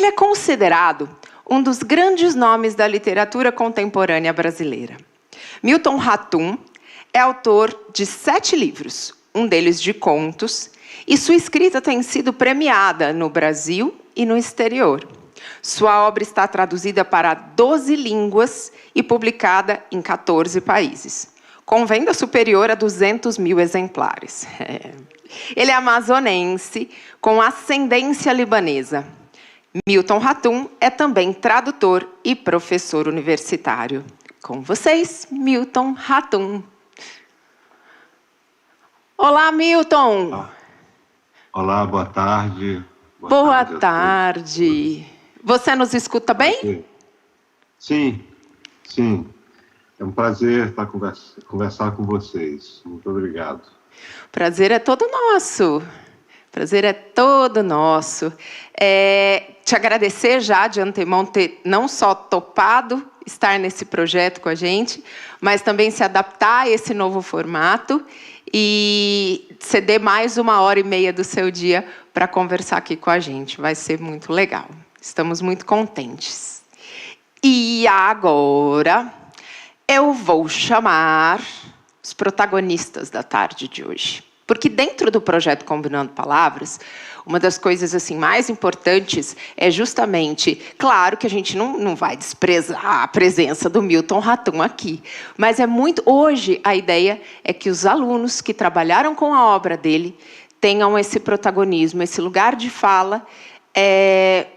Ele é considerado um dos grandes nomes da literatura contemporânea brasileira. Milton Ratum é autor de 7 livros, um deles de contos, e sua escrita tem sido premiada no Brasil e no exterior. Sua obra está traduzida para 12 línguas e publicada em 14 países, com venda superior a 200 mil exemplares. Ele é amazonense, com ascendência libanesa. Milton Ratum é também tradutor e professor universitário. Com vocês, Milton Ratum. Olá, Milton. Olá, boa tarde. Boa tarde. Você nos escuta bem? Sim. É um prazer conversar com vocês. Muito obrigado. O prazer é todo nosso. Prazer é todo nosso. Te agradecer já de antemão ter não só topado estar nesse projeto com a gente, mas também se adaptar a esse novo formato e ceder mais 1h30 do seu dia para conversar aqui com a gente. Vai ser muito legal. Estamos muito contentes. E agora eu vou chamar os protagonistas da tarde de hoje. Porque dentro do projeto Combinando Palavras, uma das coisas assim, mais importantes é justamente, claro que a gente não vai desprezar a presença do Milton Ratum aqui, mas é muito... Hoje, a ideia é que os alunos que trabalharam com a obra dele tenham esse protagonismo, esse lugar de fala,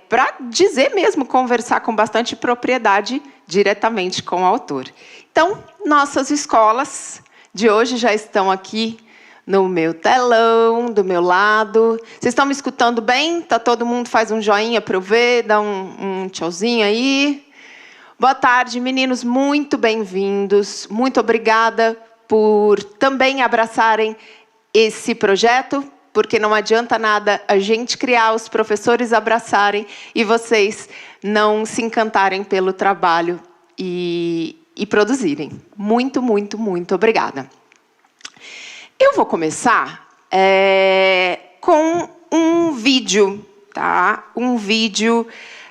para dizer mesmo, conversar com bastante propriedade diretamente com o autor. Então, nossas escolas de hoje já estão aqui no meu telão, do meu lado. Vocês estão me escutando bem? Tá todo mundo faz um joinha para eu ver, dá um tchauzinho aí. Boa tarde, meninos, muito bem-vindos. Muito obrigada por também abraçarem esse projeto, porque não adianta nada a gente criar, os professores abraçarem e vocês não se encantarem pelo trabalho e produzirem. Muito, muito, muito obrigada. Eu vou começar com um vídeo, tá? Um vídeo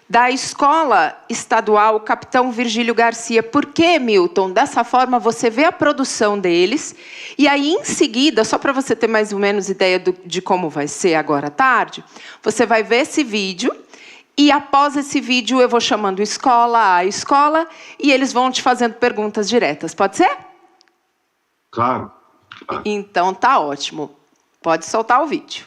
da Escola Estadual Capitão Virgílio Garcia. Por que, Milton? Dessa forma, você vê a produção deles, e aí, em seguida, só para você ter mais ou menos ideia de como vai ser agora à tarde, você vai ver esse vídeo, e após esse vídeo, eu vou chamando escola a escola, e eles vão te fazendo perguntas diretas. Pode ser? Claro. Então, tá ótimo. Pode soltar o vídeo.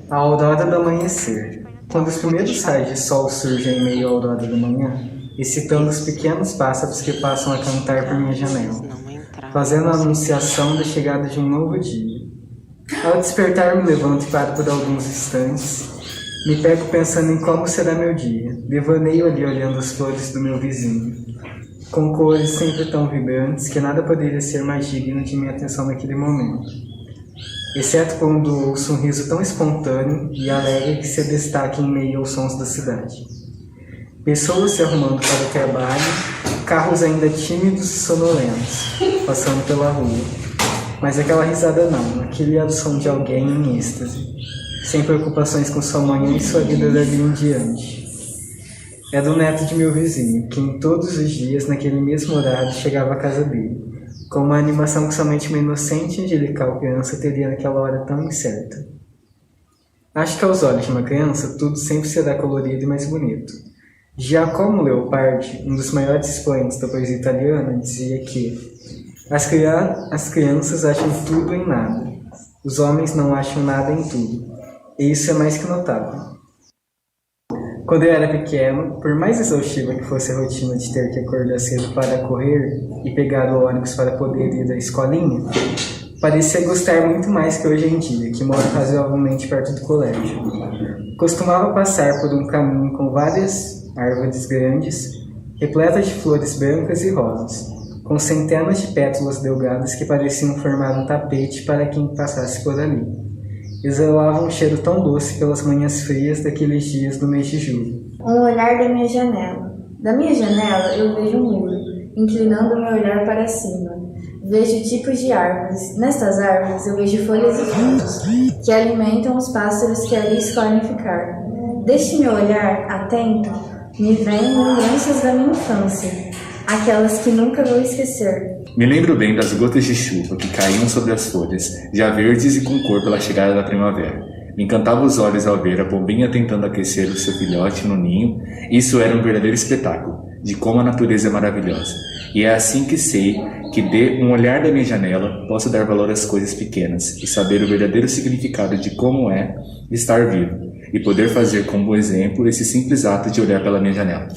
A aurora do amanhecer. Quando os primeiros raios de sol surgem em meio à aurora da manhã, excitando os pequenos pássaros que passam a cantar por minha janela, fazendo a anunciação da chegada de um novo dia. Ao despertar, me levanto e paro por alguns instantes. Me pego pensando em como será meu dia. Devaneio ali olhando as flores do meu vizinho, com cores sempre tão vibrantes que nada poderia ser mais digno de minha atenção naquele momento. Exceto quando ouço um riso tão espontâneo e alegre que se destaca em meio aos sons da cidade. Pessoas se arrumando para o trabalho, carros ainda tímidos e sonolentos, passando pela rua. Mas aquela risada não, aquele era o som de alguém em êxtase, sem preocupações com sua manhã e sua vida dali em diante. Era o neto de meu vizinho, que em todos os dias, naquele mesmo horário, chegava à casa dele, com uma animação que somente uma inocente e angelical criança teria naquela hora tão incerta. Acho que aos olhos de uma criança, tudo sempre será colorido e mais bonito. Giacomo Leopardi, um dos maiores expoentes da poesia italiana, dizia que as crianças acham tudo em nada, os homens não acham nada em tudo, e isso é mais que notável. Quando eu era pequeno, por mais exaustiva que fosse a rotina de ter que acordar cedo para correr e pegar o ônibus para poder ir à escolinha, parecia gostar muito mais que hoje em dia, que moro razoavelmente perto do colégio. Costumava passar por um caminho com várias árvores grandes, repletas de flores brancas e rosas, com centenas de pétalas delgadas que pareciam formar um tapete para quem passasse por ali. Exalava um cheiro tão doce pelas manhãs frias daqueles dias do mês de julho. Um olhar da minha janela. Da minha janela eu vejo um muro, inclinando meu olhar para cima. Vejo tipos de árvores. Nestas árvores eu vejo folhas e frutos, que alimentam os pássaros que ali escolhem ficar. Deste meu olhar atento, me vêm lembranças da minha infância, aquelas que nunca vou esquecer. Me lembro bem das gotas de chuva que caíam sobre as folhas, já verdes e com cor pela chegada da primavera. Me encantava os olhos ao ver a pombinha tentando aquecer o seu filhote no ninho. Isso era um verdadeiro espetáculo, de como a natureza é maravilhosa. E é assim que sei que, de um olhar da minha janela, posso dar valor às coisas pequenas e saber o verdadeiro significado de como é estar vivo, e poder fazer como exemplo esse simples ato de olhar pela minha janela.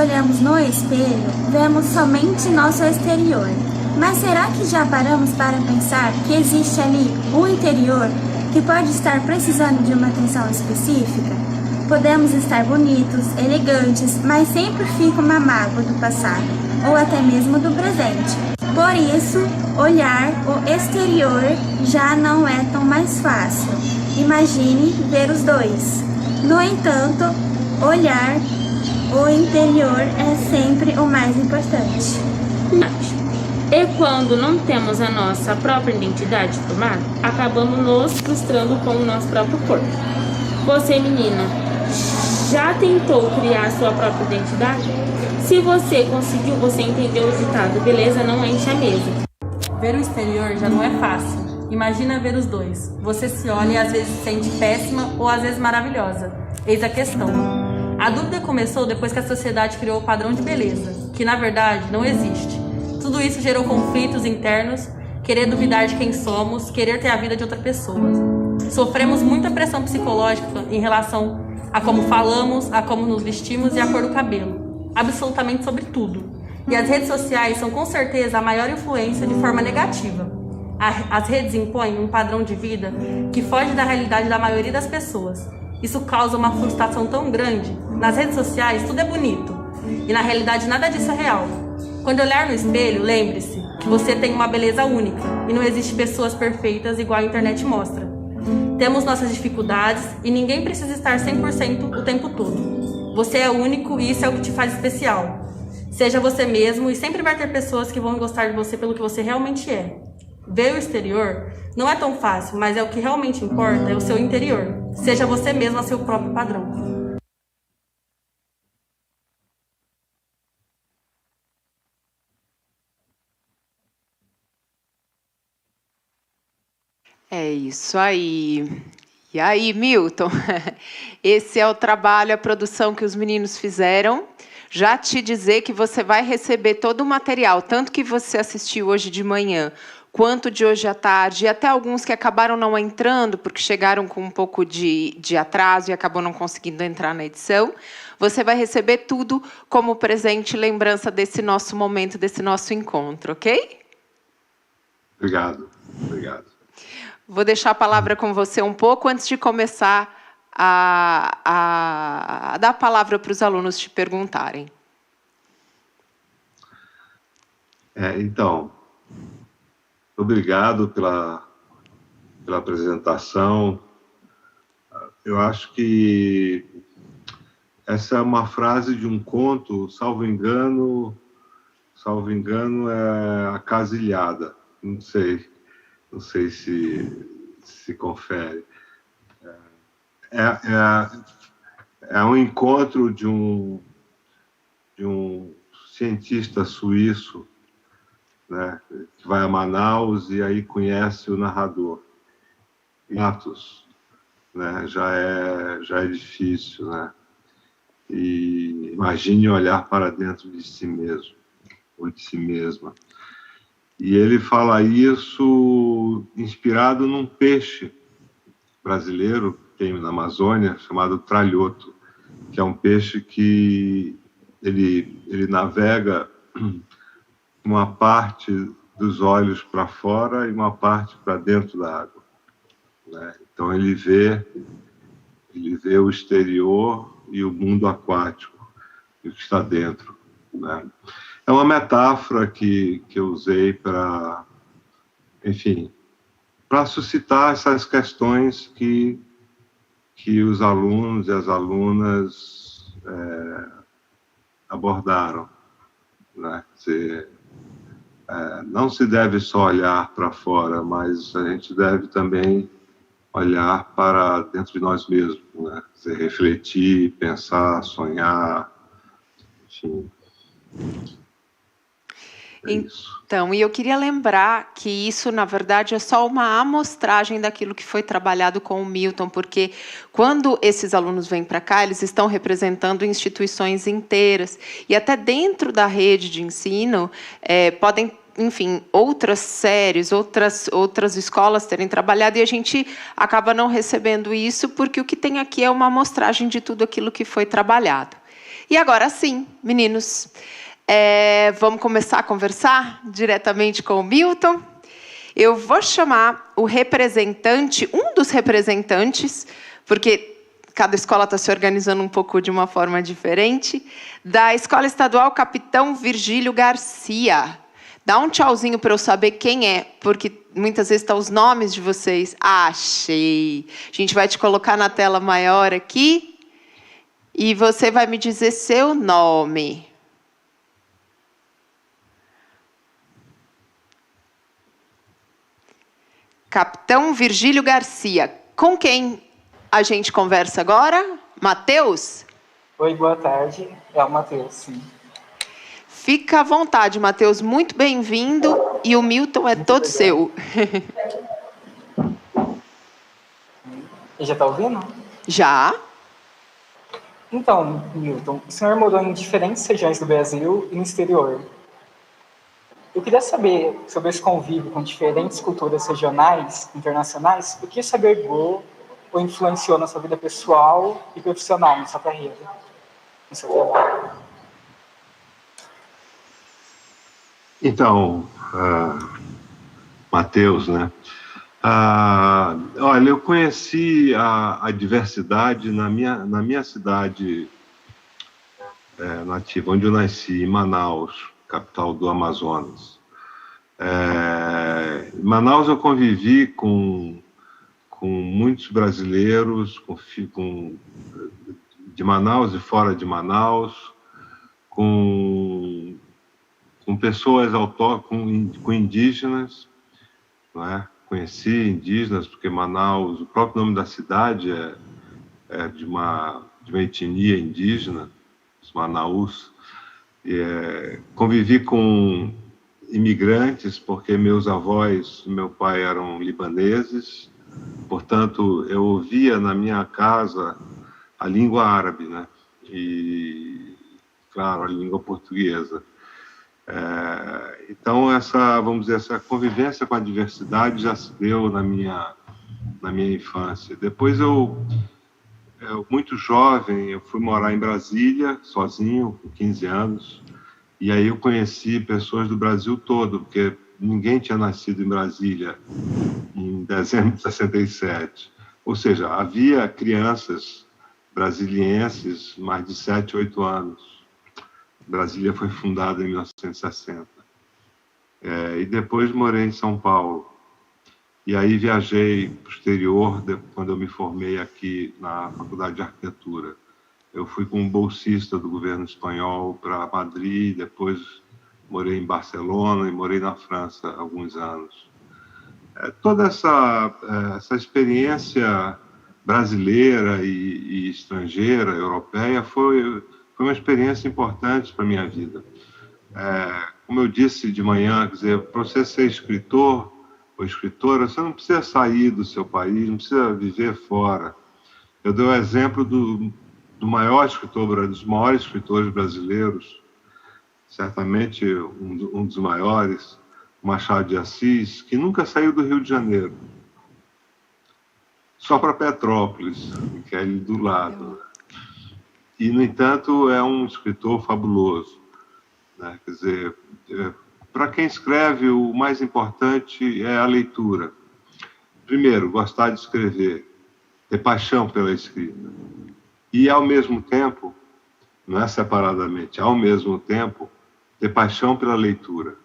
Olhamos no espelho, vemos somente nosso exterior. Mas será que já paramos para pensar que existe ali um interior que pode estar precisando de uma atenção específica? Podemos estar bonitos, elegantes, mas sempre fica uma mágoa do passado, ou até mesmo do presente. Por isso, olhar o exterior já não é tão mais fácil. Imagine ver os dois. No entanto, olhar o interior é sempre o mais importante. E quando não temos a nossa própria identidade formada, acabamos nos frustrando com o nosso próprio corpo. Você, menina, já tentou criar sua própria identidade? Se você conseguiu, você entendeu o ditado: beleza não enche a mesa. Ver o exterior já não é fácil. Imagina ver os dois. Você se olha e às vezes se sente péssima ou às vezes maravilhosa. Eis a questão. A dúvida começou depois que a sociedade criou o padrão de beleza, que na verdade não existe. Tudo isso gerou conflitos internos, querer duvidar de quem somos, querer ter a vida de outra pessoa. Sofremos muita pressão psicológica em relação a como falamos, a como nos vestimos e a cor do cabelo. Absolutamente sobre tudo. E as redes sociais são com certeza a maior influência de forma negativa. As redes impõem um padrão de vida que foge da realidade da maioria das pessoas. Isso causa uma frustração tão grande. Nas redes sociais tudo é bonito. E na realidade nada disso é real. Quando olhar no espelho, lembre-se que você tem uma beleza única. E não existe pessoas perfeitas igual a internet mostra. Temos nossas dificuldades e ninguém precisa estar 100% o tempo todo. Você é único e isso é o que te faz especial. Seja você mesmo e sempre vai ter pessoas que vão gostar de você pelo que você realmente é. Ver o exterior não é tão fácil, mas é o que realmente importa, é o seu interior. Seja você mesmo a seu próprio padrão. É isso aí. E aí, Milton? Esse é o trabalho, a produção que os meninos fizeram. Já te dizer que você vai receber todo o material, tanto que você assistiu hoje de manhã, quanto de hoje à tarde, e até alguns que acabaram não entrando, porque chegaram com um pouco de atraso e acabou não conseguindo entrar na edição. Você vai receber tudo como presente e lembrança desse nosso momento, desse nosso encontro, ok? Obrigado. Obrigado. Vou deixar a palavra com você um pouco antes de começar a dar a palavra para os alunos te perguntarem. Então, obrigado pela apresentação. Eu acho que essa é uma frase de um conto, salvo engano, é A Casa Ilhada. Não sei se confere. É um encontro de um cientista suíço, né, que vai a Manaus e aí conhece o narrador. Atos, né, já é difícil, né? E imagine olhar para dentro de si mesmo, ou de si mesma. E ele fala isso inspirado num peixe brasileiro, tem na Amazônia, chamado tralhoto, que é um peixe que ele navega uma parte dos olhos para fora e uma parte para dentro da água, né? Então ele vê o exterior e o mundo aquático, e o que está dentro, né? É uma metáfora que eu usei para, enfim, para suscitar essas questões que os alunos e as alunas abordaram, né? Não se deve só olhar para fora, mas a gente deve também olhar para dentro de nós mesmos, né? Refletir, pensar, sonhar, enfim. Então, e eu queria lembrar que isso, na verdade, é só uma amostragem daquilo que foi trabalhado com o Milton, porque quando esses alunos vêm para cá, eles estão representando instituições inteiras, e até dentro da rede de ensino, podem, enfim, outras séries, outras escolas terem trabalhado, e a gente acaba não recebendo isso, porque o que tem aqui é uma amostragem de tudo aquilo que foi trabalhado. E agora sim, meninos, vamos começar a conversar diretamente com o Milton. Eu vou chamar o representante, um dos representantes, porque cada escola está se organizando um pouco de uma forma diferente, da Escola Estadual Capitão Virgílio Garcia. Dá um tchauzinho para eu saber quem é, porque muitas vezes estão os nomes de vocês. Achei! A gente vai te colocar na tela maior aqui e você vai me dizer seu nome. Capitão Virgílio Garcia. Com quem a gente conversa agora? Matheus? Oi, boa tarde. É o Matheus, sim. Fica à vontade, Matheus. Muito bem-vindo. E o Milton é todo seu. Já está ouvindo? Já. Então, Milton, o senhor morou em diferentes regiões do Brasil e no exterior. Eu queria saber sobre esse convívio com diferentes culturas regionais, internacionais, o que isso agregou ou influenciou na sua vida pessoal e profissional, na sua carreira, no seu trabalho. Então, Matheus, né? Olha, eu conheci a diversidade na minha cidade nativa, onde eu nasci, em Manaus, capital do Amazonas. Em Manaus eu convivi com muitos brasileiros, de Manaus e fora de Manaus, com pessoas com indígenas, não é? Conheci indígenas, porque Manaus, o próprio nome da cidade é de uma etnia indígena, os Manaus. Convivi com imigrantes, porque meus avós e meu pai eram libaneses, portanto, eu ouvia na minha casa a língua árabe, né? E, claro, a língua portuguesa. Então, essa convivência com a diversidade já se deu na minha infância. Depois, eu muito jovem, eu fui morar em Brasília, sozinho, com 15 anos, e aí eu conheci pessoas do Brasil todo, porque ninguém tinha nascido em Brasília em dezembro de 67. Ou seja, havia crianças brasilienses mais de 7, 8 anos. Brasília foi fundada em 1960. E depois morei em São Paulo. E aí viajei para o exterior, quando eu me formei aqui na Faculdade de Arquitetura. Eu fui como bolsista do governo espanhol para Madrid, depois morei em Barcelona e morei na França há alguns anos. Toda essa experiência brasileira e estrangeira, europeia, foi uma experiência importante para a minha vida. Como eu disse de manhã, quer dizer, para você ser escritor ou escritora, você não precisa sair do seu país, não precisa viver fora. Eu dei o exemplo do maior escritor, dos maiores escritores brasileiros, certamente um dos maiores, Machado de Assis, que nunca saiu do Rio de Janeiro, só para Petrópolis, que é ali do lado. E, no entanto, é um escritor fabuloso, né? Quer dizer, para quem escreve, o mais importante é a leitura. Primeiro, gostar de escrever, ter paixão pela escrita. E, ao mesmo tempo, não é separadamente, ao mesmo tempo, ter paixão pela leitura.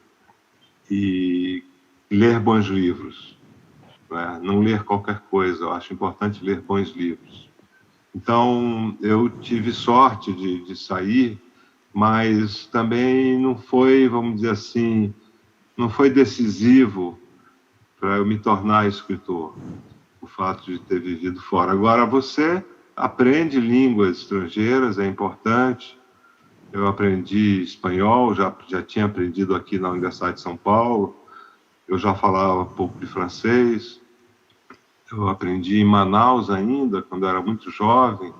E ler bons livros. Não ler qualquer coisa, eu acho importante ler bons livros. Então, eu tive sorte de sair, mas também não foi, vamos dizer assim, não foi decisivo para eu me tornar escritor, o fato de ter vivido fora. Agora, você aprende línguas estrangeiras, é importante. Eu aprendi espanhol, já tinha aprendido aqui na Universidade de São Paulo, eu já falava pouco de francês. Eu aprendi em Manaus ainda, quando eu era muito jovem,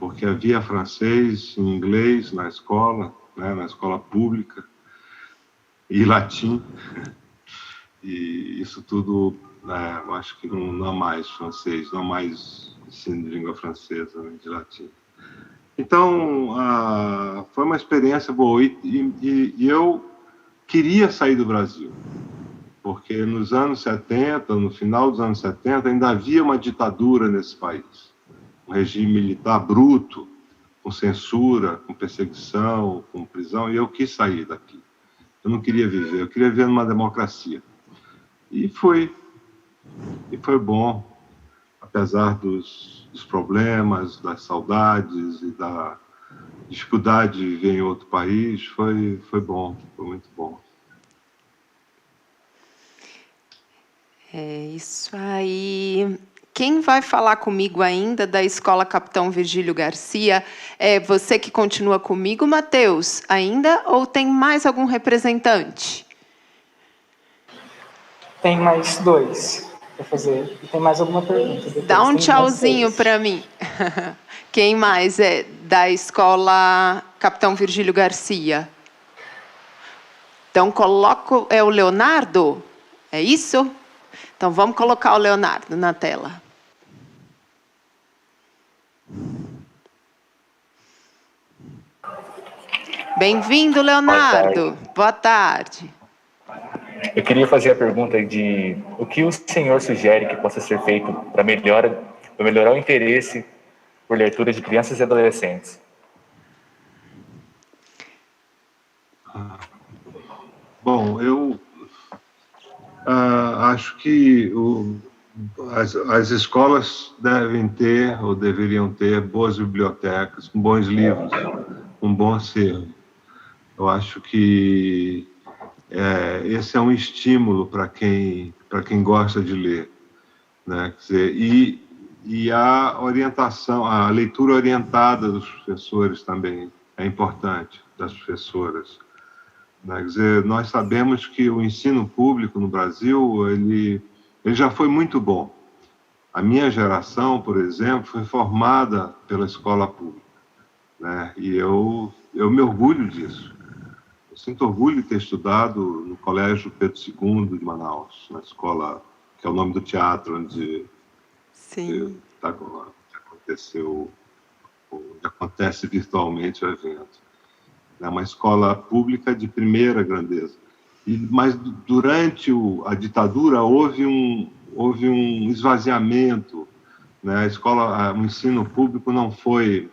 porque havia francês e inglês na escola, né, na escola pública, e latim. E isso tudo, eu acho que não há mais francês, não há mais ensino de língua francesa, né, de latim. Então, foi uma experiência boa. E eu queria sair do Brasil, porque nos anos 70, no final dos anos 70, ainda havia uma ditadura nesse país. Um regime militar bruto, com censura, com perseguição, com prisão, e eu quis sair daqui. Eu não queria viver, eu queria viver numa democracia. E foi bom, apesar dos problemas, das saudades e da dificuldade de viver em outro país, foi bom, foi muito bom. É isso aí. Quem vai falar comigo ainda da Escola Capitão Virgílio Garcia é você que continua comigo, Matheus, ainda? Ou tem mais algum representante? Tem mais 2 para fazer. E tem mais alguma pergunta? Depois. Dá um tchauzinho para mim. Quem mais é da Escola Capitão Virgílio Garcia? Então, coloco... É o Leonardo? É isso? Então, vamos colocar o Leonardo na tela. Bem-vindo, Leonardo. Boa tarde. Eu queria fazer a pergunta de o que o senhor sugere que possa ser feito para melhorar o interesse por leitura de crianças e adolescentes. Bom, eu acho que as escolas devem ter, ou deveriam ter, boas bibliotecas, com bons livros, um bom acervo. Eu acho que esse é um estímulo para quem gosta de ler, né? Quer dizer, e a orientação, a leitura orientada dos professores também é importante, das professoras. Quer dizer, nós sabemos que o ensino público no Brasil, ele já foi muito bom. A minha geração, por exemplo, foi formada pela escola pública, né? E eu me orgulho disso. Eu sinto orgulho de ter estudado no Colégio Pedro II de Manaus, na escola, que é o nome do teatro onde acontece virtualmente o evento. É uma escola pública de primeira grandeza. Mas durante a ditadura houve um esvaziamento, né? O ensino público não foi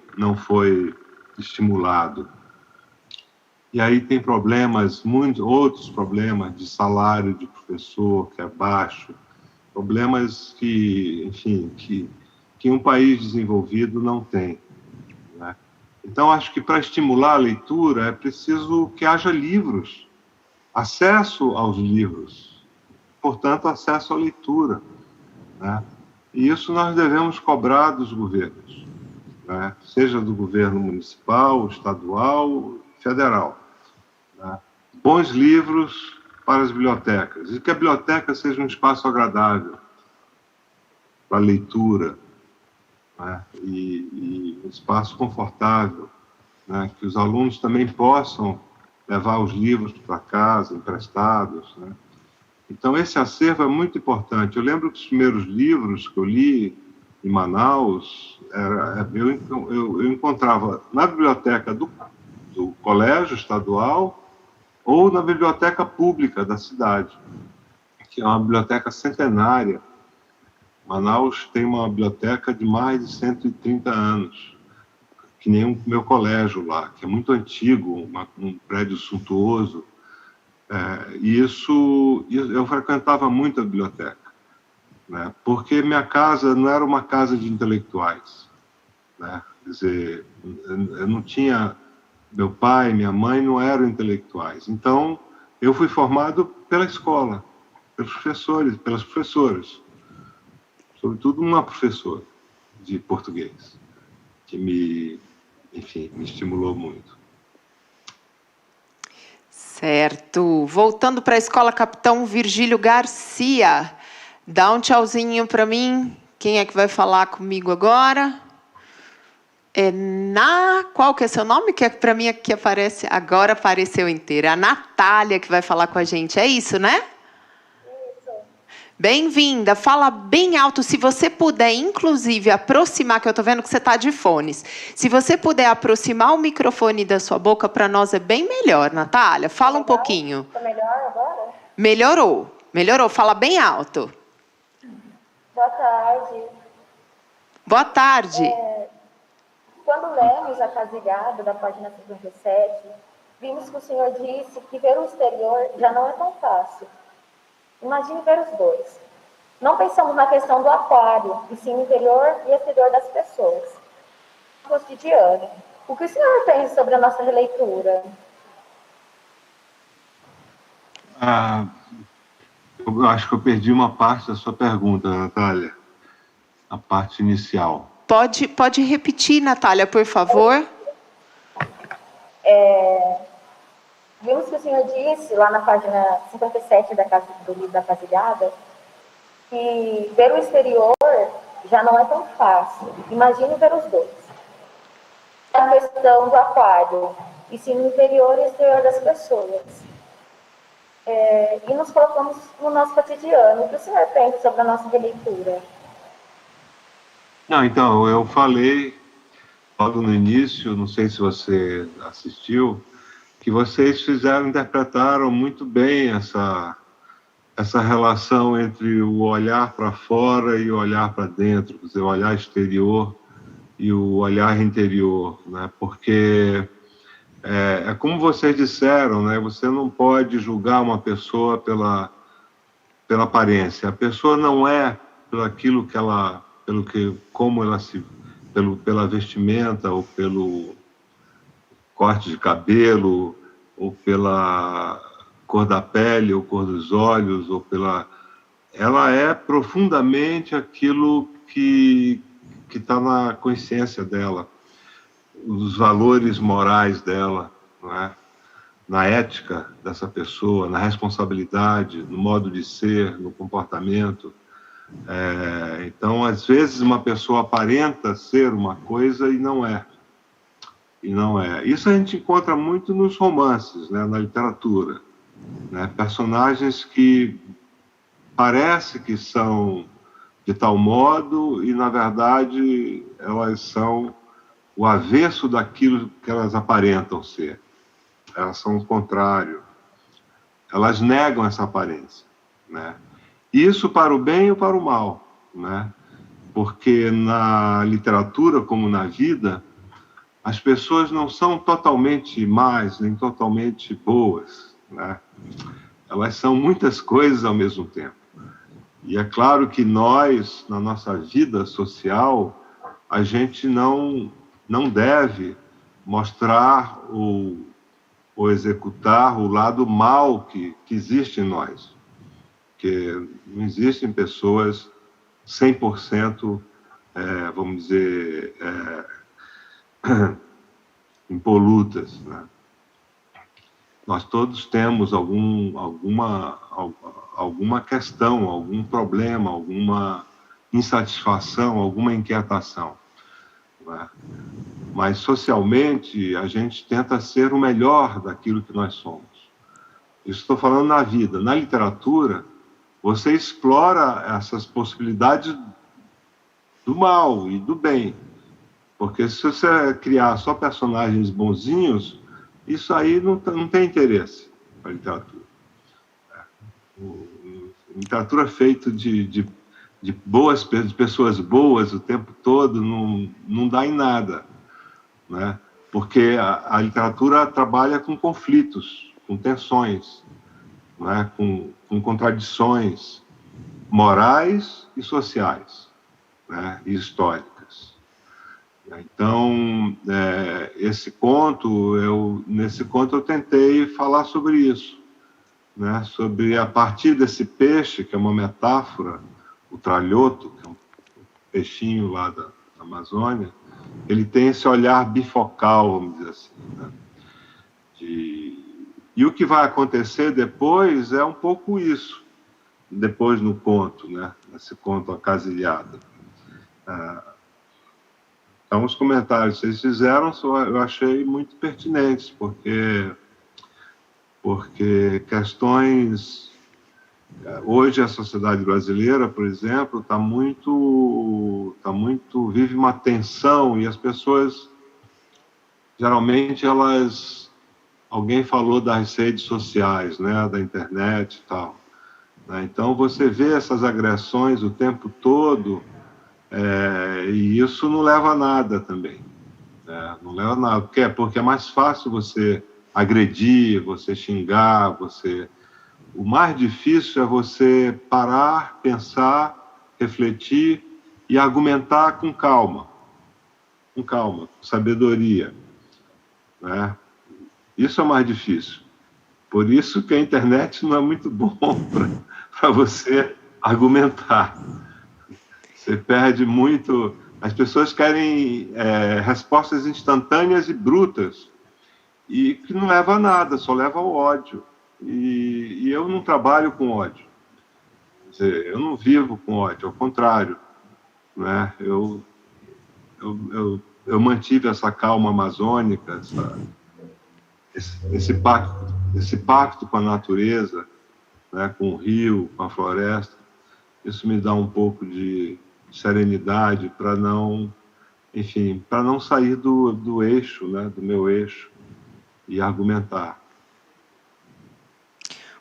estimulado. E aí tem outros problemas de salário de professor que é baixo, problemas que, enfim, que um país desenvolvido não tem, né? Então, acho que para estimular a leitura é preciso que haja livros, acesso aos livros, portanto, acesso à leitura, né? E isso nós devemos cobrar dos governos, né? Seja do governo municipal, estadual, federal, né? Bons livros para as bibliotecas, e que a biblioteca seja um espaço agradável para a leitura, né? E um espaço confortável, né? Que os alunos também possam levar os livros para casa, emprestados, né? Então, esse acervo é muito importante. Eu lembro que os primeiros livros que eu li em Manaus, eu encontrava na biblioteca do colégio estadual ou na biblioteca pública da cidade, que é uma biblioteca centenária. Manaus tem uma biblioteca de mais de 130 anos, que nem o meu colégio lá, que é muito antigo, um prédio suntuoso. Eu frequentava muito a biblioteca, né? Porque minha casa não era uma casa de intelectuais, né? Quer dizer, eu não tinha... Meu pai e minha mãe não eram intelectuais. Então, eu fui formado pela escola, pelos professores, pelas professoras. Sobretudo uma professora de português, que me estimulou muito. Certo. Voltando para a Escola Capitão Virgílio Garcia. Dá um tchauzinho para mim. Quem é que vai falar comigo agora? Qual que é seu nome? Que é para mim aqui aparece, agora apareceu inteira. A Natália que vai falar com a gente. É isso, né? Isso. Bem-vinda. Fala bem alto. Se você puder, inclusive, aproximar, que eu estou vendo que você está de fones. Se você puder aproximar o microfone da sua boca, para nós é bem melhor, Natália. Fala um pouquinho. Está melhor agora? Melhorou. Melhorou. Fala bem alto. Boa tarde. Boa tarde. Quando lemos a Casigada, da página 57, vimos que o senhor disse que ver o exterior já não é tão fácil. Imagine ver os dois. Não pensamos na questão do aquário, e sim no interior e exterior das pessoas. No cotidiano. O que o senhor pensa sobre a nossa releitura? Eu acho que eu perdi uma parte da sua pergunta, Natália. A parte inicial. Pode repetir, Natália, por favor? Vimos que o senhor disse, lá na página 57 do livro da Casigada, que ver o exterior já não é tão fácil. Imagine ver os dois. A questão do aquário, e sim no interior e exterior das pessoas. e nos colocamos no nosso cotidiano. O que o senhor pensa sobre a nossa releitura? Não, então, eu falei logo no início, não sei se você assistiu, que vocês interpretaram muito bem essa relação entre o olhar para fora e o olhar para dentro, quer dizer, o olhar exterior e o olhar interior, né? Porque é como vocês disseram, né? Você não pode julgar uma pessoa pela aparência. A pessoa não é pelo aquilo que ela, como ela se, pela vestimenta ou pelo corte de cabelo ou pela cor da pele ou cor dos olhos ou ela é profundamente aquilo que está na consciência dela, os valores morais dela, não é? Na ética dessa pessoa, na responsabilidade, no modo de ser, no comportamento. Então, às vezes, uma pessoa aparenta ser uma coisa e não é. E não é. Isso a gente encontra muito nos romances, né, na literatura. Né? Personagens que parece que são de tal modo e, na verdade, elas são o avesso daquilo que elas aparentam ser. Elas são o contrário. Elas negam essa aparência, né? Isso para o bem ou para o mal, né? Porque na literatura, como na vida, as pessoas não são totalmente más, nem totalmente boas, né? Elas são muitas coisas ao mesmo tempo. E é claro que nós, na nossa vida social, a gente não deve mostrar ou executar o lado mal que existe em nós. Porque não existem pessoas 100%, vamos dizer, impolutas, né? Nós todos temos alguma questão, algum problema, alguma insatisfação, alguma inquietação, né? Mas socialmente a gente tenta ser o melhor daquilo que nós somos. Isso estou falando na vida. Na literatura, você explora essas possibilidades do mal e do bem. Porque se você criar só personagens bonzinhos, isso aí não tem interesse para a literatura. Literatura feita de pessoas boas o tempo todo não dá em nada, né? Porque a literatura trabalha com conflitos, com tensões, né? Com contradições morais e sociais, né? E históricas. Então, nesse conto eu tentei falar sobre isso, né? Sobre, a partir desse peixe, que é uma metáfora, o tralhoto, que é um peixinho lá da Amazônia, ele tem esse olhar bifocal, vamos dizer assim, né? E o que vai acontecer depois é um pouco isso, depois no conto, né? Nesse conto Acasilhada. Então, os comentários que vocês fizeram, eu achei muito pertinentes, porque questões... Hoje, a sociedade brasileira, por exemplo, vive uma tensão, e as pessoas, geralmente, alguém falou das redes sociais, né, da internet e tal, né? Então, você vê essas agressões o tempo todo, e isso não leva a nada também, né? Não leva a nada, porque é mais fácil você agredir, você xingar, O mais difícil é você parar, pensar, refletir e argumentar com calma, com sabedoria, né? Isso é o mais difícil. Por isso que a internet não é muito bom para você argumentar. Você perde muito... As pessoas querem respostas instantâneas e brutas, e que não leva a nada, só leva ao ódio. E eu não trabalho com ódio. Quer dizer, eu não vivo com ódio, ao contrário, né? Eu mantive essa calma amazônica, esse pacto com a natureza, né, com o rio, com a floresta. Isso me dá um pouco de serenidade para não, enfim, para não sair do eixo, né, do meu eixo, e argumentar.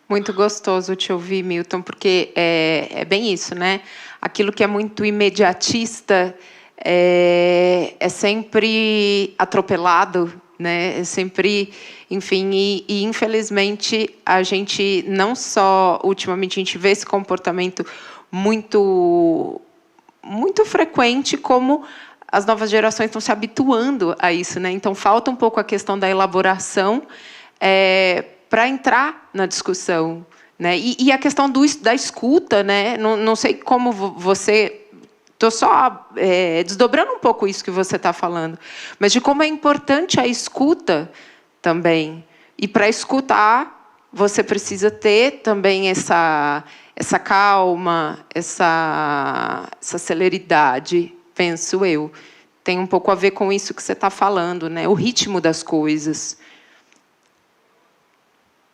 Muito gostoso te ouvir, Milton, porque é bem isso, né? Aquilo que é muito imediatista é sempre atropelado, né? É sempre, enfim, e infelizmente a gente não só ultimamente a gente vê esse comportamento muito frequente, como as novas gerações estão se habituando a isso, né? Então falta um pouco a questão da elaboração para entrar na discussão, né? E a questão da escuta, né? Não sei como você... Estou só desdobrando um pouco isso que você está falando, mas de como é importante a escuta também. E para escutar, você precisa ter também essa calma, essa celeridade, penso eu. Tem um pouco a ver com isso que você está falando, né? O ritmo das coisas.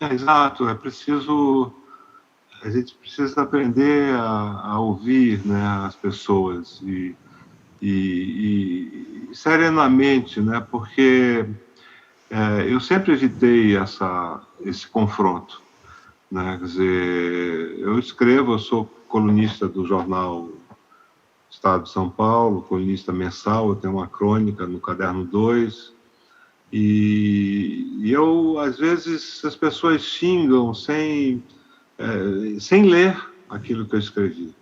Exato, a gente precisa aprender a ouvir, né, as pessoas e serenamente, né, porque eu sempre evitei esse confronto, né, quer dizer, eu sou colunista do jornal Estado de São Paulo, colunista mensal, eu tenho uma crônica no Caderno 2, e eu, às vezes, as pessoas xingam sem ler aquilo que eu escrevi,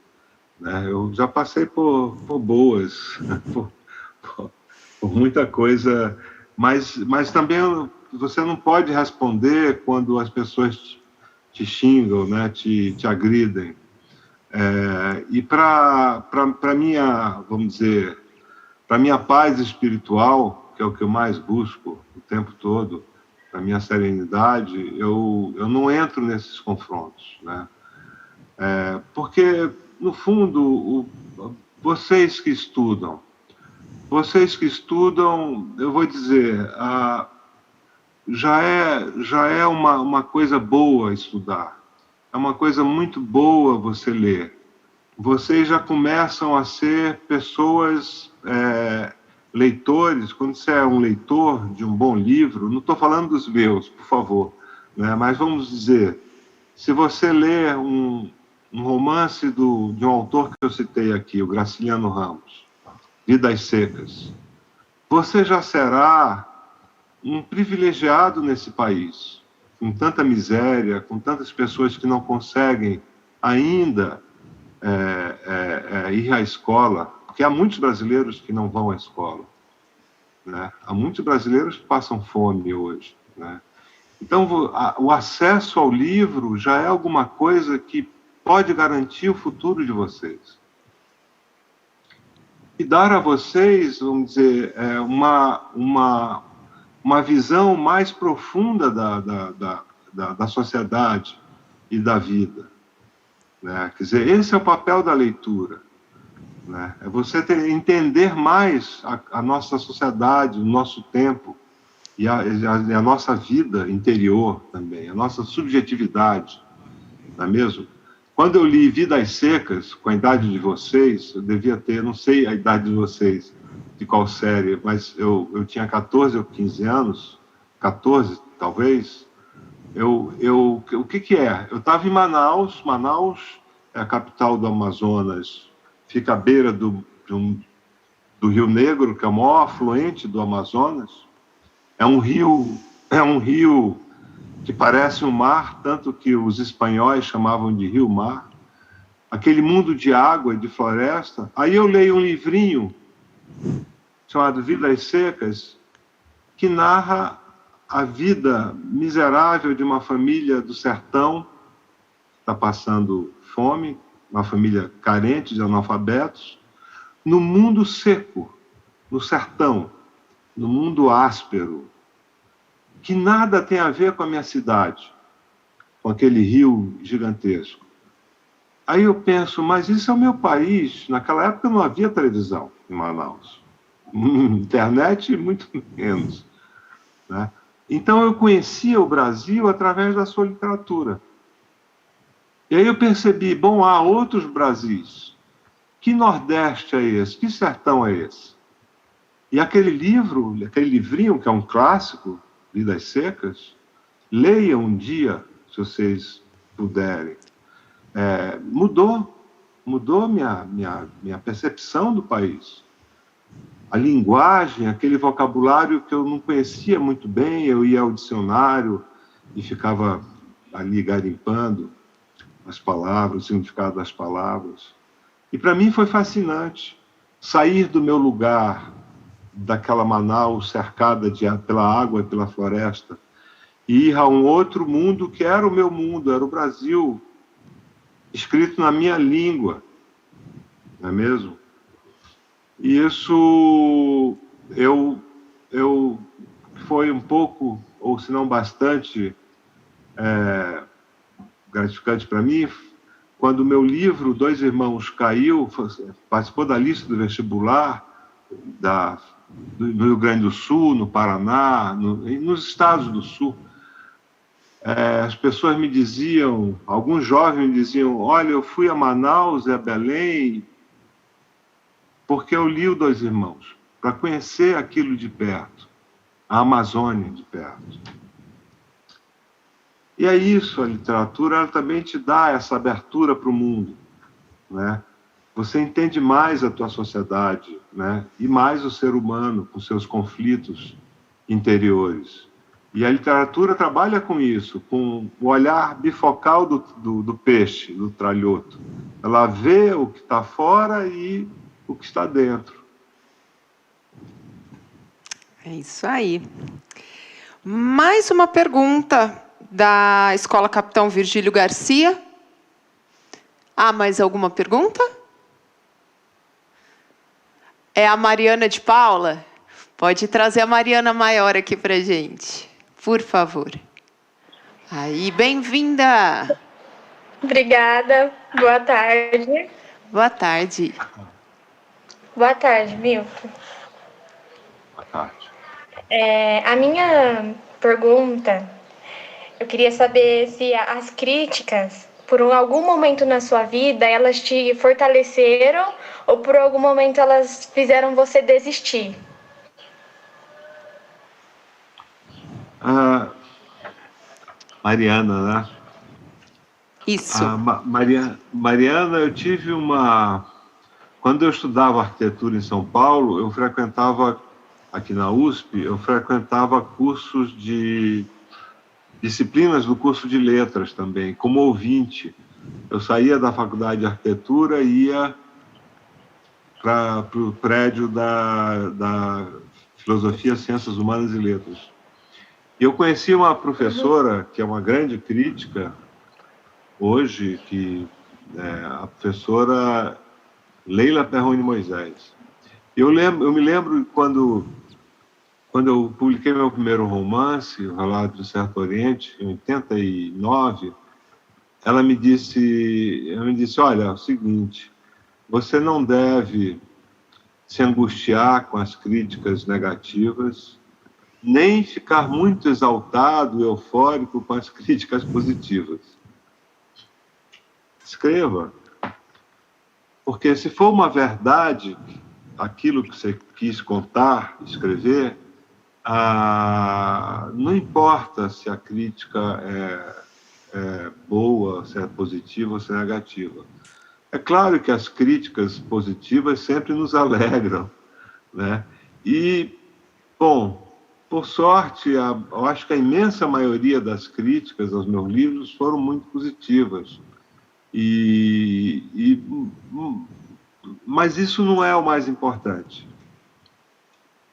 né? Eu já passei por boas, por muita coisa, mas também você não pode responder quando as pessoas te xingam, né? te agridem. E para minha, vamos dizer, para minha paz espiritual, que é o que eu mais busco o tempo todo, a minha serenidade, eu não entro nesses confrontos, né? Porque, no fundo, vocês que estudam, eu vou dizer, já é uma coisa boa estudar, é uma coisa muito boa você ler. Vocês já começam a ser pessoas... leitores, quando você é um leitor de um bom livro, não estou falando dos meus, por favor, né? Mas vamos dizer, se você ler um romance de um autor que eu citei aqui, o Graciliano Ramos, Vidas Secas, você já será um privilegiado nesse país, com tanta miséria, com tantas pessoas que não conseguem ainda ir à escola, porque há muitos brasileiros que não vão à escola, né? Há muitos brasileiros que passam fome hoje, né? Então, o acesso ao livro já é alguma coisa que pode garantir o futuro de vocês. E dar a vocês, vamos dizer, uma visão mais profunda da sociedade e da vida, né? Quer dizer, esse é o papel da leitura. Né? É você entender mais a nossa sociedade, o nosso tempo e a nossa vida interior também, a nossa subjetividade, não é mesmo? Quando eu li Vidas Secas, com a idade de vocês, eu devia ter, não sei a idade de vocês, de qual série, mas eu tinha 14 ou 15 anos, 14 talvez, o que é? Eu estava em Manaus é a capital do Amazonas, fica à beira do Rio Negro, que é o maior afluente do Amazonas. É um rio que parece um mar, tanto que os espanhóis chamavam de rio-mar. Aquele mundo de água e de floresta. Aí eu leio um livrinho chamado Vidas Secas, que narra a vida miserável de uma família do sertão, que está passando fome, uma família carente de analfabetos, no mundo seco, no sertão, no mundo áspero, que nada tem a ver com a minha cidade, com aquele rio gigantesco. Aí eu penso, mas isso é o meu país. Naquela época não havia televisão em Manaus. Internet, muito menos, né? Então eu conhecia o Brasil através da sua literatura. E aí eu percebi, bom, há outros Brasis. Que Nordeste é esse? Que sertão é esse? E aquele livro, aquele livrinho, que é um clássico, Vidas Secas, leiam um dia, se vocês puderem. Mudou minha percepção do país. A linguagem, aquele vocabulário que eu não conhecia muito bem, eu ia ao dicionário e ficava ali garimpando as palavras, o significado das palavras. E para mim foi fascinante sair do meu lugar, daquela Manaus cercada pela água e pela floresta, e ir a um outro mundo que era o meu mundo, era o Brasil, escrito na minha língua, não é mesmo? E isso foi um pouco, ou se não bastante, gratificante para mim, quando o meu livro, Dois Irmãos, caiu, participou da lista do vestibular do Rio Grande do Sul, no Paraná, nos estados do Sul. As pessoas me diziam, alguns jovens me diziam, olha, eu fui a Manaus e a Belém porque eu li o Dois Irmãos, para conhecer aquilo de perto, a Amazônia de perto. E é isso, a literatura ela também te dá essa abertura para o mundo, né? Você entende mais a tua sociedade, né? E mais o ser humano, com seus conflitos interiores. E a literatura trabalha com isso, com o olhar bifocal do peixe, do tralhoto. Ela vê o que está fora e o que está dentro. É isso aí. Mais uma pergunta da Escola Capitão Virgílio Garcia. Mais alguma pergunta? É a Mariana de Paula? Pode trazer a Mariana Maior aqui para a gente, por favor. Aí, bem-vinda! Obrigada, boa tarde. Boa tarde. Boa tarde, Milton. Boa tarde. A minha pergunta, eu queria saber se as críticas, por algum momento na sua vida, elas te fortaleceram ou por algum momento elas fizeram você desistir? Mariana, né? Isso. Mariana, eu tive Quando eu estudava arquitetura em São Paulo, eu frequentava, aqui na USP, eu frequentava cursos de disciplinas do curso de letras também, como ouvinte. Eu saía da faculdade de arquitetura e ia para o prédio da Filosofia, Ciências Humanas e Letras. E eu conheci uma professora, que é uma grande crítica, hoje, que é a professora Leila Perrone Moisés. Eu me lembro quando eu publiquei meu primeiro romance, O Relato do Certo Oriente, em 89, ela me disse, olha, é o seguinte, você não deve se angustiar com as críticas negativas, nem ficar muito exaltado e eufórico com as críticas positivas. Escreva. Porque se for uma verdade, aquilo que você quis contar, escrever, não importa se a crítica é boa, se é positiva ou se é negativa. É claro que as críticas positivas sempre nos alegram, né? E, bom, por sorte, eu acho que a imensa maioria das críticas aos meus livros foram muito positivas. Mas isso não é o mais importante.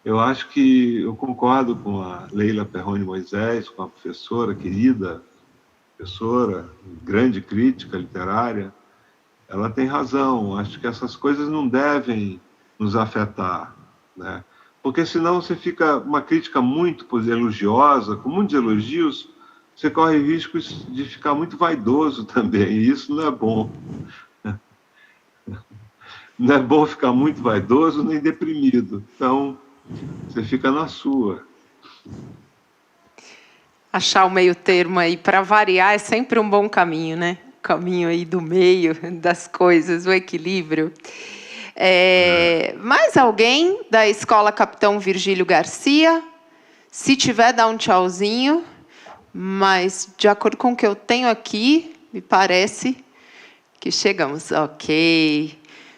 Eu acho que eu concordo com a Leila Perrone Moisés, com a professora, querida professora, grande crítica literária. Ela tem razão. Acho que essas coisas não devem nos afetar, né? Porque senão você fica uma crítica muito elogiosa, com muitos elogios, você corre risco de ficar muito vaidoso também, e isso não é bom. Não é bom ficar muito vaidoso nem deprimido. Então, você fica na sua. Achar o meio termo aí, para variar, é sempre um bom caminho, né? caminho aí do meio das coisas, o equilíbrio. Mais alguém da Escola Capitão Virgílio Garcia? Se tiver, dá um tchauzinho. Mas, de acordo com o que eu tenho aqui, me parece que chegamos. Ok.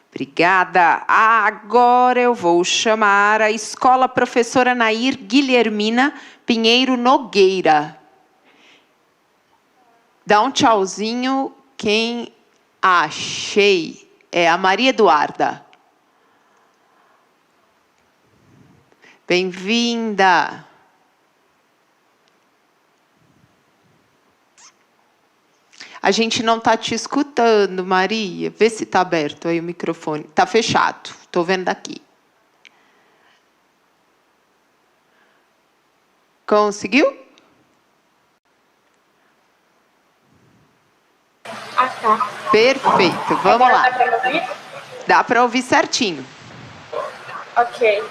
Obrigada. Agora eu vou chamar a Escola Professora Nair Guilhermina Pinheiro Nogueira. Dá um tchauzinho. Quem achei é a Maria Eduarda. Bem-vinda. A gente não está te escutando, Maria. Vê se está aberto aí o microfone. Está fechado. Estou vendo daqui. Conseguiu? Ah, tá. Perfeito. Vamos Agora lá. dá para ouvir? Dá para ouvir certinho. Ok.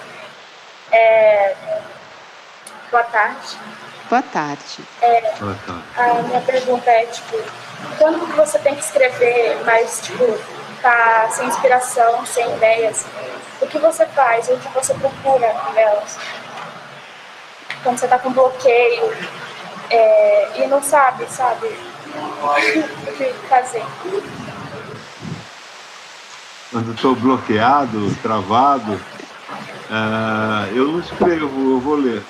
Boa tarde. Boa tarde. Boa tarde. A minha pergunta é, quando que você tem que escrever, mas, tá sem inspiração, sem ideias, o que você faz? O que você procura nelas? Quando você tá com bloqueio e não sabe o que fazer. Quando eu estou bloqueado, travado, eu não escrevo, eu vou ler.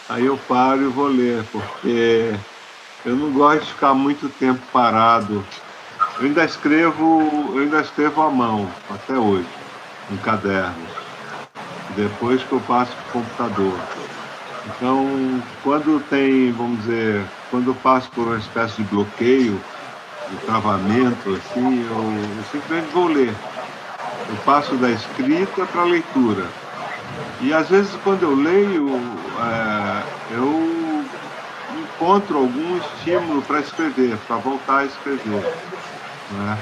Aí eu paro e vou ler, porque eu não gosto de ficar muito tempo parado. Eu ainda escrevo à mão, até hoje, em cadernos. Depois que eu passo para o computador. Então, quando tem, vamos dizer, quando eu passo por uma espécie de bloqueio, de travamento, assim, eu simplesmente vou ler. Eu passo da escrita para a leitura. E às vezes quando eu leio, eu encontro algum estímulo para escrever, para voltar a escrever, né?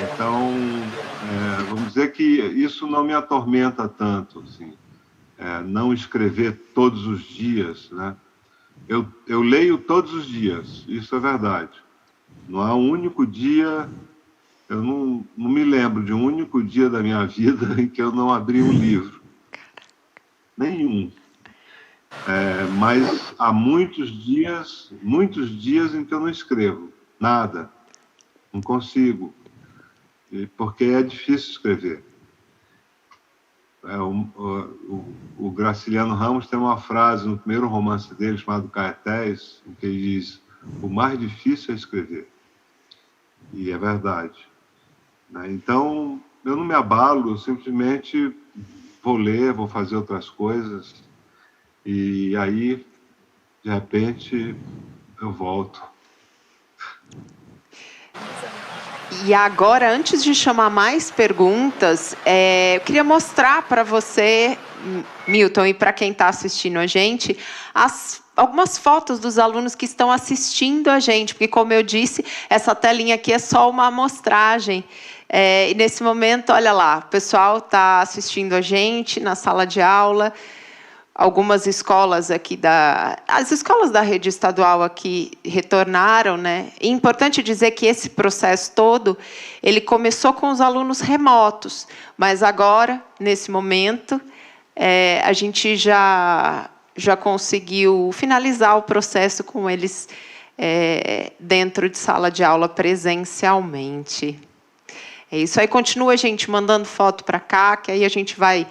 Então, vamos dizer que isso não me atormenta tanto, assim, não escrever todos os dias, né? Eu leio todos os dias, isso é verdade. Não há um único dia. Eu não me lembro de um único dia da minha vida em que eu não abri um livro. Nenhum. Mas há muitos dias em que eu não escrevo. Nada. Não consigo. Porque é difícil escrever. O Graciliano Ramos tem uma frase no primeiro romance dele, chamado Caetés, em que ele diz: o mais difícil é escrever. E é verdade. Então, eu não me abalo, eu simplesmente vou ler, vou fazer outras coisas, e aí, de repente, eu volto. E agora, antes de chamar mais perguntas, eu queria mostrar para você, Milton, e para quem está assistindo a gente, algumas fotos dos alunos que estão assistindo a gente, porque, como eu disse, essa telinha aqui é só uma amostragem. E nesse momento, olha lá, o pessoal está assistindo a gente na sala de aula. Algumas escolas aqui as escolas da rede estadual aqui retornaram, né? E é importante dizer que esse processo todo, ele começou com os alunos remotos, mas agora, nesse momento, a gente já conseguiu finalizar o processo com eles dentro de sala de aula presencialmente. É isso aí. Continua a gente mandando foto para cá, que aí a gente vai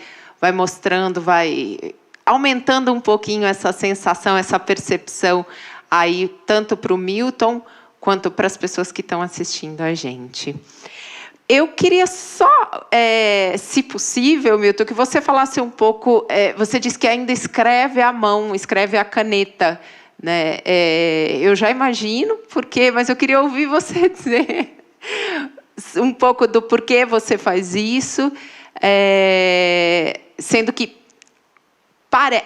mostrando, vai aumentando um pouquinho essa sensação, essa percepção aí, tanto para o Milton quanto para as pessoas que estão assistindo a gente. Eu queria só, se possível, Milton, que você falasse um pouco. Você disse que ainda escreve à mão, escreve à caneta, né? Eu já imagino porque, mas eu queria ouvir você dizer um pouco do porquê você faz isso, sendo que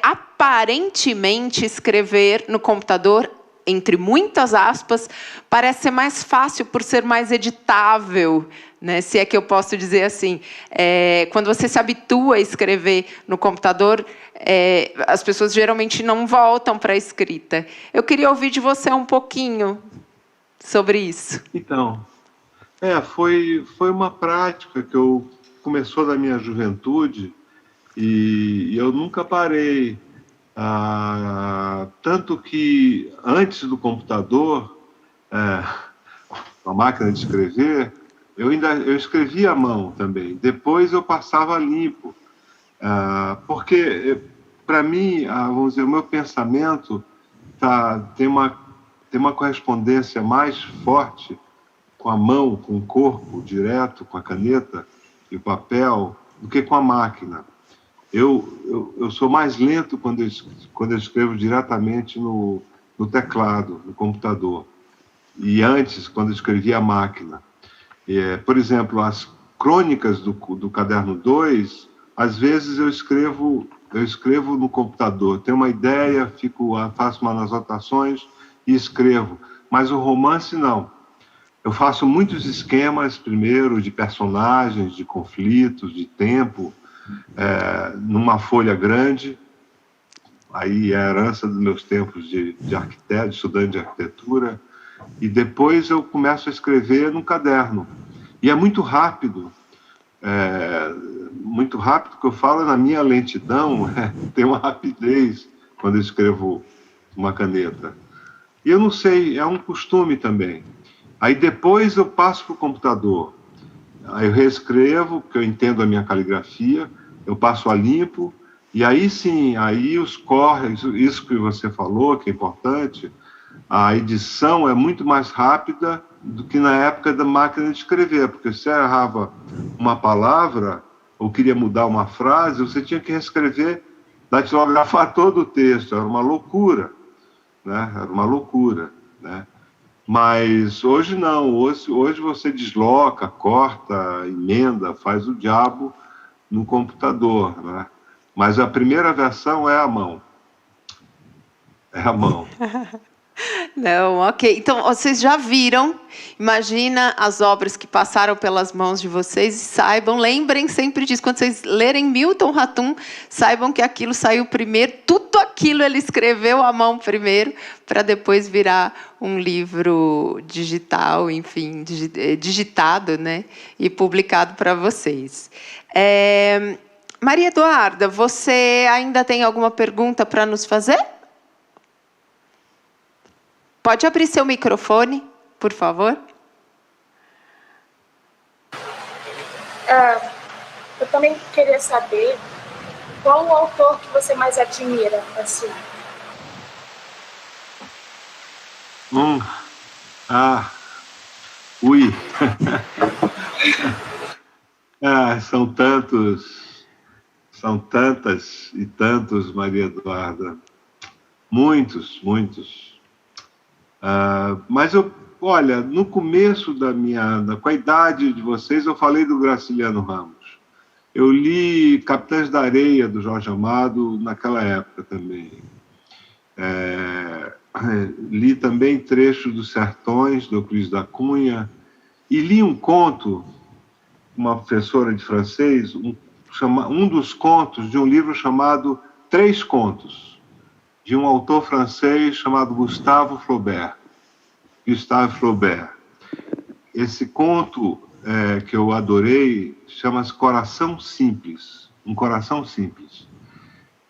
aparentemente escrever no computador, entre muitas aspas, parece ser mais fácil por ser mais editável, né? Se é que eu posso dizer assim. Quando você se habitua a escrever no computador, as pessoas geralmente não voltam para a escrita. Eu queria ouvir de você um pouquinho sobre isso? Então, foi uma prática que começou da minha juventude e eu nunca parei. Tanto que antes do computador, a máquina de escrever, eu escrevia à mão também. Depois eu passava limpo, porque para mim, vamos dizer, o meu pensamento tem uma correspondência mais forte com a mão, com o corpo direto, com a caneta e o papel, do que com a máquina. Eu sou mais lento quando eu escrevo diretamente no teclado, no computador. E antes, quando eu escrevia a máquina. Por exemplo, as crônicas do Caderno 2, às vezes eu escrevo no computador. Tenho uma ideia, faço umas anotações e escrevo. Mas o romance, não. Eu faço muitos esquemas, primeiro, de personagens, de conflitos, de tempo, numa folha grande. Aí é a herança dos meus tempos de arquiteto, de estudante de arquitetura. E depois eu começo a escrever no caderno. E é muito rápido. Muito rápido, que eu falo na minha lentidão, tem uma rapidez quando eu escrevo uma caneta. E eu não sei, é um costume também. Aí depois eu passo para o computador. Aí eu reescrevo, porque eu entendo a minha caligrafia, eu passo a limpo, e aí sim, aí os corres, isso que você falou, que é importante, a edição é muito mais rápida do que na época da máquina de escrever, porque se errava uma palavra, ou queria mudar uma frase, você tinha que reescrever, datilografar todo o texto, era uma loucura, né? Era uma loucura, né? Mas hoje não, hoje você desloca, corta, emenda, faz o diabo no computador, né? Mas a primeira versão é a mão. É a mão. Não, ok. Então, vocês já viram, imagina as obras que passaram pelas mãos de vocês e saibam, lembrem sempre disso. Quando vocês lerem Milton Ratum, saibam que aquilo saiu primeiro, tudo aquilo ele escreveu à mão primeiro, para depois virar um livro digital, enfim, digitado, né, e publicado para vocês. Maria Eduarda, você ainda tem alguma pergunta para nos fazer? Pode abrir seu microfone, por favor? Eu também queria saber qual o autor que você mais admira, assim. Ui. São tantas e tantos, Maria Eduarda. Muitos. Mas olha, no começo com a idade de vocês, eu falei do Graciliano Ramos. Eu li Capitães da Areia, do Jorge Amado, naquela época também. Li também trechos dos Sertões, do Euclides da Cunha, e li um conto, uma professora de francês, um dos contos de um livro chamado Três Contos, de um autor francês chamado Gustave Flaubert. Esse conto que eu adorei chama-se Coração Simples, Um Coração Simples.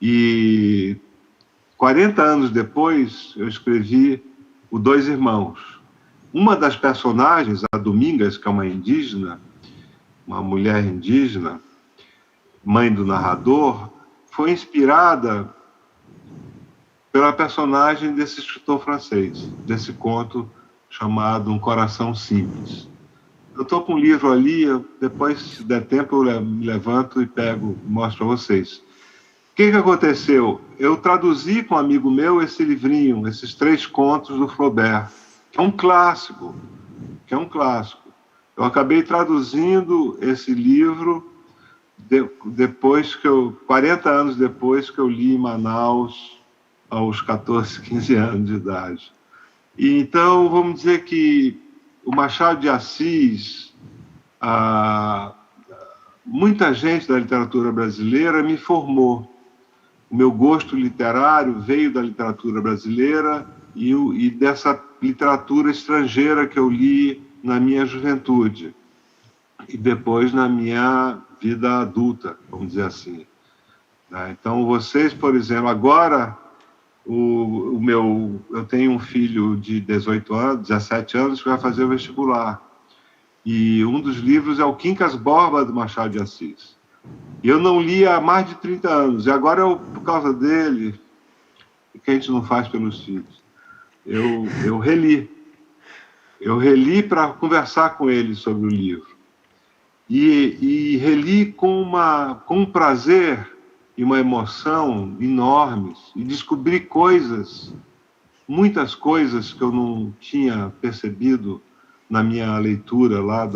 E 40 anos depois eu escrevi O Dois Irmãos. Uma das personagens, a Domingas, que é uma indígena, uma mulher indígena, mãe do narrador, foi inspirada pela personagem desse escritor francês, desse conto chamado Um Coração Simples. Eu estou com um livro ali, depois, se der tempo, eu me levanto e pego e mostro para vocês. O que aconteceu? Eu traduzi com um amigo meu esse livrinho, esses três contos do Flaubert, que é um clássico. Eu acabei traduzindo esse livro 40 anos depois que eu li em Manaus, aos 14, 15 anos de idade. E, então, vamos dizer que o Machado de Assis, muita gente da literatura brasileira me formou. O meu gosto literário veio da literatura brasileira e dessa literatura estrangeira que eu li na minha juventude e depois na minha vida adulta, vamos dizer assim. Então, vocês, por exemplo, agora, eu tenho um filho de 18 anos, 17 anos, que vai fazer o vestibular. E um dos livros é o Quincas Borba, do Machado de Assis. E eu não li há mais de 30 anos. E agora, por causa dele, que a gente não faz pelos filhos, eu reli. Eu reli para conversar com ele sobre o livro. E reli com um prazer e uma emoção enormes. E descobri coisas, muitas coisas que eu não tinha percebido na minha leitura lá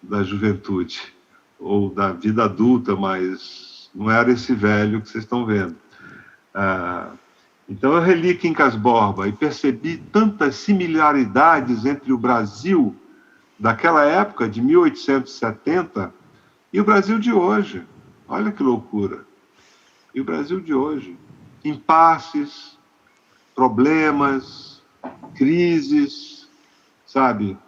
da juventude, ou da vida adulta, mas não era esse velho que vocês estão vendo. Então eu reli Quincas Borba e percebi tantas similaridades entre o Brasil daquela época, de 1870, e o Brasil de hoje. Olha que loucura. E o Brasil de hoje. Impasses, problemas, crises, sabe?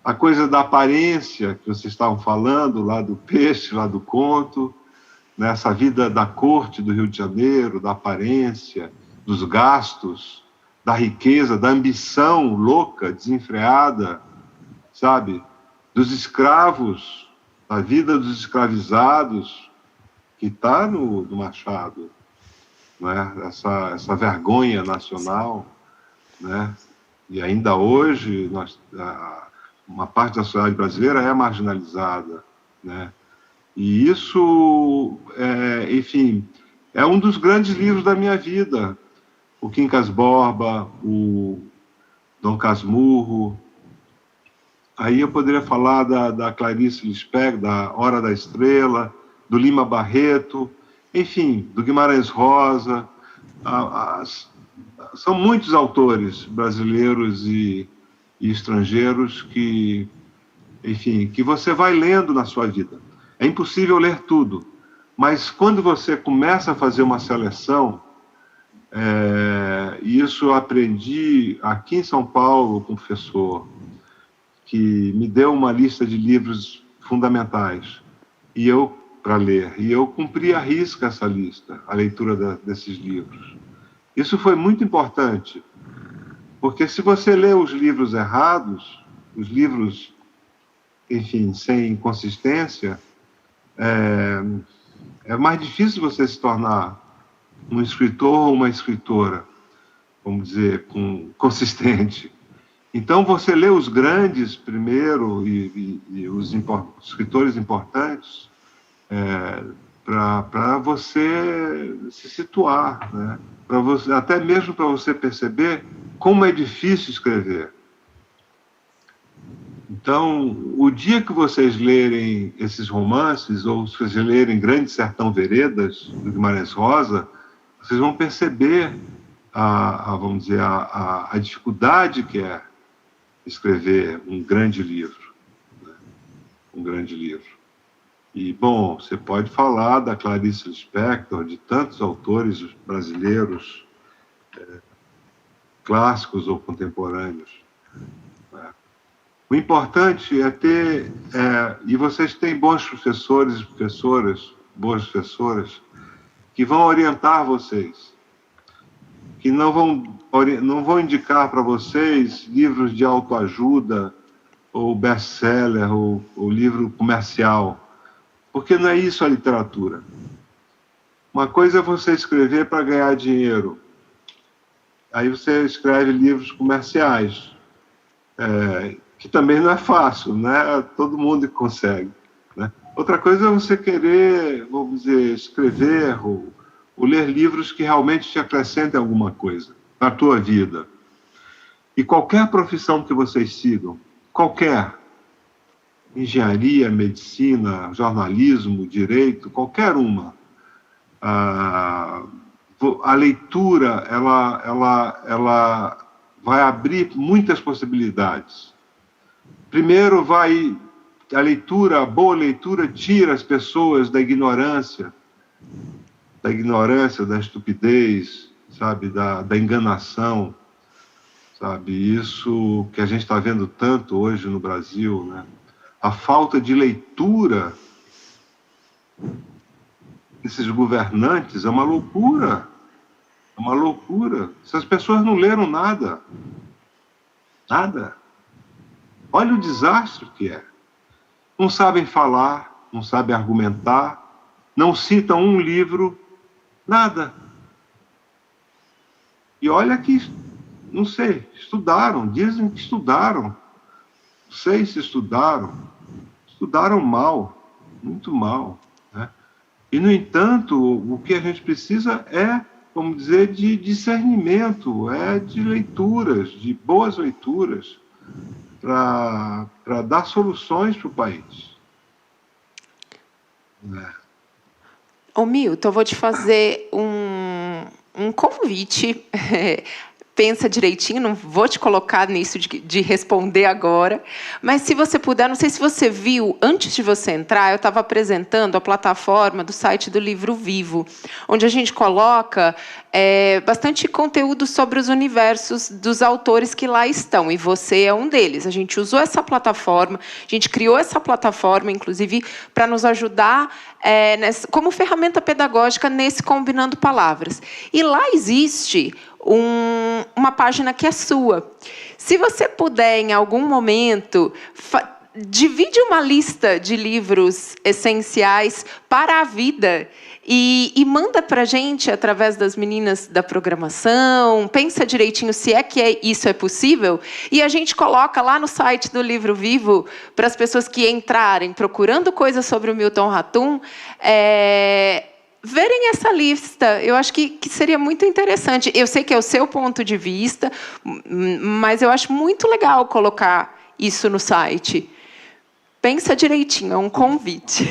A coisa da aparência que vocês estavam falando, lá do peixe, lá do conto, nessa vida da corte do Rio de Janeiro, da aparência, dos gastos, da riqueza, da ambição louca, desenfreada, sabe? Dos escravos, da vida dos escravizados, que está no Machado, né? Essa vergonha nacional, né? E ainda hoje, uma parte da sociedade brasileira é marginalizada, né? E isso, enfim, é um dos grandes livros da minha vida. O Quincas Borba, o Dom Casmurro. Aí eu poderia falar da Clarice Lispector, da Hora da Estrela, do Lima Barreto, enfim, do Guimarães Rosa. São muitos autores brasileiros e estrangeiros que, enfim, que você vai lendo na sua vida. É impossível ler tudo, mas quando você começa a fazer uma seleção, e isso eu aprendi aqui em São Paulo com um professor que me deu uma lista de livros fundamentais para ler, e eu cumpri à risca essa lista, a leitura desses livros. Isso foi muito importante, porque se você lê os livros errados, os livros, enfim, sem consistência, é mais difícil você se tornar um escritor ou uma escritora, vamos dizer, consistente. Então, você lê os grandes primeiro e os escritores importantes para você se situar, né? Até mesmo para você perceber como é difícil escrever. Então, o dia que vocês lerem esses romances, ou se vocês lerem Grande Sertão Veredas, do Guimarães Rosa, vocês vão perceber vamos dizer, a dificuldade que é escrever um grande livro, né? Um grande livro. E, bom, você pode falar da Clarice Lispector, de tantos autores brasileiros, clássicos ou contemporâneos. O importante é ter, e vocês têm bons professores e professoras, boas professoras, que vão orientar vocês, que não vão indicar para vocês livros de autoajuda, ou best-seller, ou livro comercial, porque não é isso a literatura. Uma coisa é você escrever para ganhar dinheiro, aí você escreve livros comerciais, que também não é fácil, né? Todo mundo consegue, né? Outra coisa é você querer, vamos dizer, escrever ou ler livros que realmente te acrescentem alguma coisa na tua vida. E qualquer profissão que vocês sigam, qualquer, engenharia, medicina, jornalismo, direito, qualquer uma, a leitura, ela vai abrir muitas possibilidades. Primeiro, a boa leitura tira as pessoas da ignorância, da estupidez, sabe, da enganação, sabe? Isso que a gente está vendo tanto hoje no Brasil, né? A falta de leitura desses governantes é uma loucura. É uma loucura. Essas pessoas não leram nada. Nada. Olha o desastre que é. Não sabem falar, não sabem argumentar, não citam um livro, nada. E olha que, não sei, estudaram, dizem que estudaram. Não sei se estudaram. Estudaram mal, muito mal, né? E, no entanto, o que a gente precisa é, vamos dizer, de discernimento, de leituras, de boas leituras, para dar soluções para o país. Ô, Milton, eu vou te fazer um convite. Pensa direitinho, não vou te colocar nisso de responder agora, mas se você puder, não sei se você viu, antes de você entrar, eu estava apresentando a plataforma do site do Livro Vivo, onde a gente coloca bastante conteúdo sobre os universos dos autores que lá estão, e você é um deles. A gente usou essa plataforma, a gente criou essa plataforma, inclusive, para nos ajudar como ferramenta pedagógica nesse Combinando Palavras. E lá existe uma página que é sua. Se você puder, em algum momento, divide uma lista de livros essenciais para a vida e manda para a gente, através das meninas da programação, pensa direitinho se isso é possível, e a gente coloca lá no site do Livro Vivo, para as pessoas que entrarem procurando coisas sobre o Milton Ratum, verem essa lista. Eu acho que seria muito interessante. Eu sei que é o seu ponto de vista, mas eu acho muito legal colocar isso no site. Pensa direitinho, é um convite.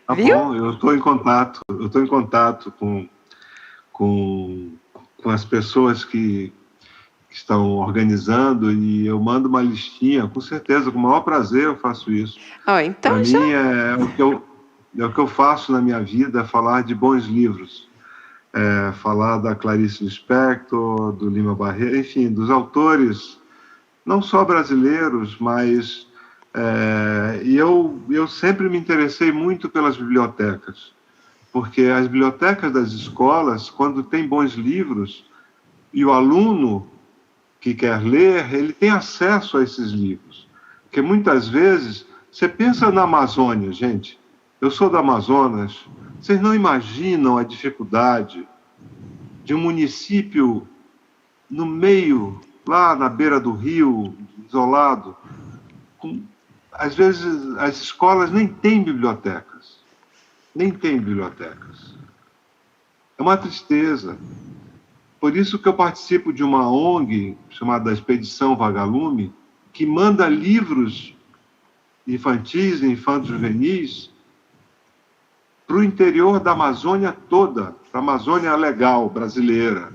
Tá Viu? bom, eu estou em contato com as pessoas que estão organizando, e eu mando uma listinha, com certeza, com o maior prazer eu faço isso. Então para mim, o que eu faço na minha vida é falar de bons livros. Falar da Clarice Lispector, do Lima Barreto, enfim, dos autores, não só brasileiros, mas... eu sempre me interessei muito pelas bibliotecas, porque as bibliotecas das escolas, quando tem bons livros, e o aluno que quer ler, ele tem acesso a esses livros. Porque muitas vezes, você pensa na Amazônia, gente, eu sou do Amazonas, vocês não imaginam a dificuldade de um município no meio, lá na beira do rio, isolado. Às vezes, as escolas nem têm bibliotecas. Nem têm bibliotecas. É uma tristeza. Por isso que eu participo de uma ONG, chamada Expedição Vagalume, que manda livros infantis e infanto-juvenis para o interior da Amazônia toda, para a Amazônia legal brasileira.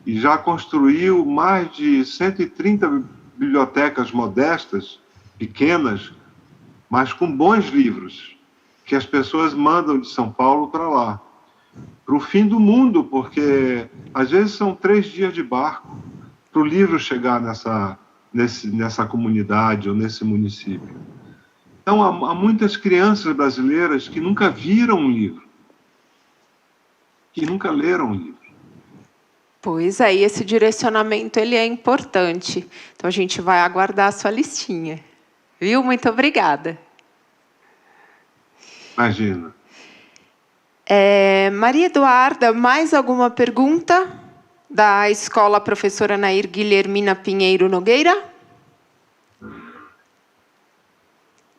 E já construiu mais de 130 bibliotecas modestas, pequenas, mas com bons livros, que as pessoas mandam de São Paulo para lá. Para o fim do mundo, porque às vezes são 3 dias de barco para o livro chegar nessa comunidade ou nesse município. Então, há muitas crianças brasileiras que nunca viram um livro, que nunca leram um livro. Pois é, e esse direcionamento ele é importante. Então, a gente vai aguardar a sua listinha. Viu? Muito obrigada. Imagina. Maria Eduarda, mais alguma pergunta? Da Escola Professora Nair Guilhermina Pinheiro Nogueira?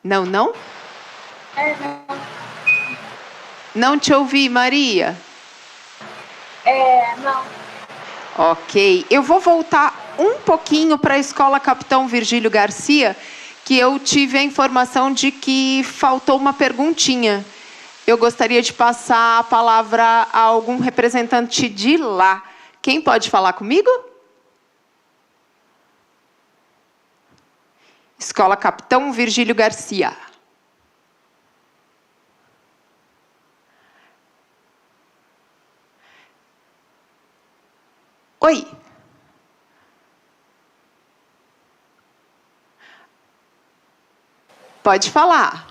Não? Não. Não te ouvi, Maria? Não. Ok. Eu vou voltar um pouquinho para a Escola Capitão Virgílio Garcia, que eu tive a informação de que faltou uma perguntinha. Eu gostaria de passar a palavra a algum representante de lá. Quem pode falar comigo? Escola Capitão Virgílio Garcia. Oi. Pode falar.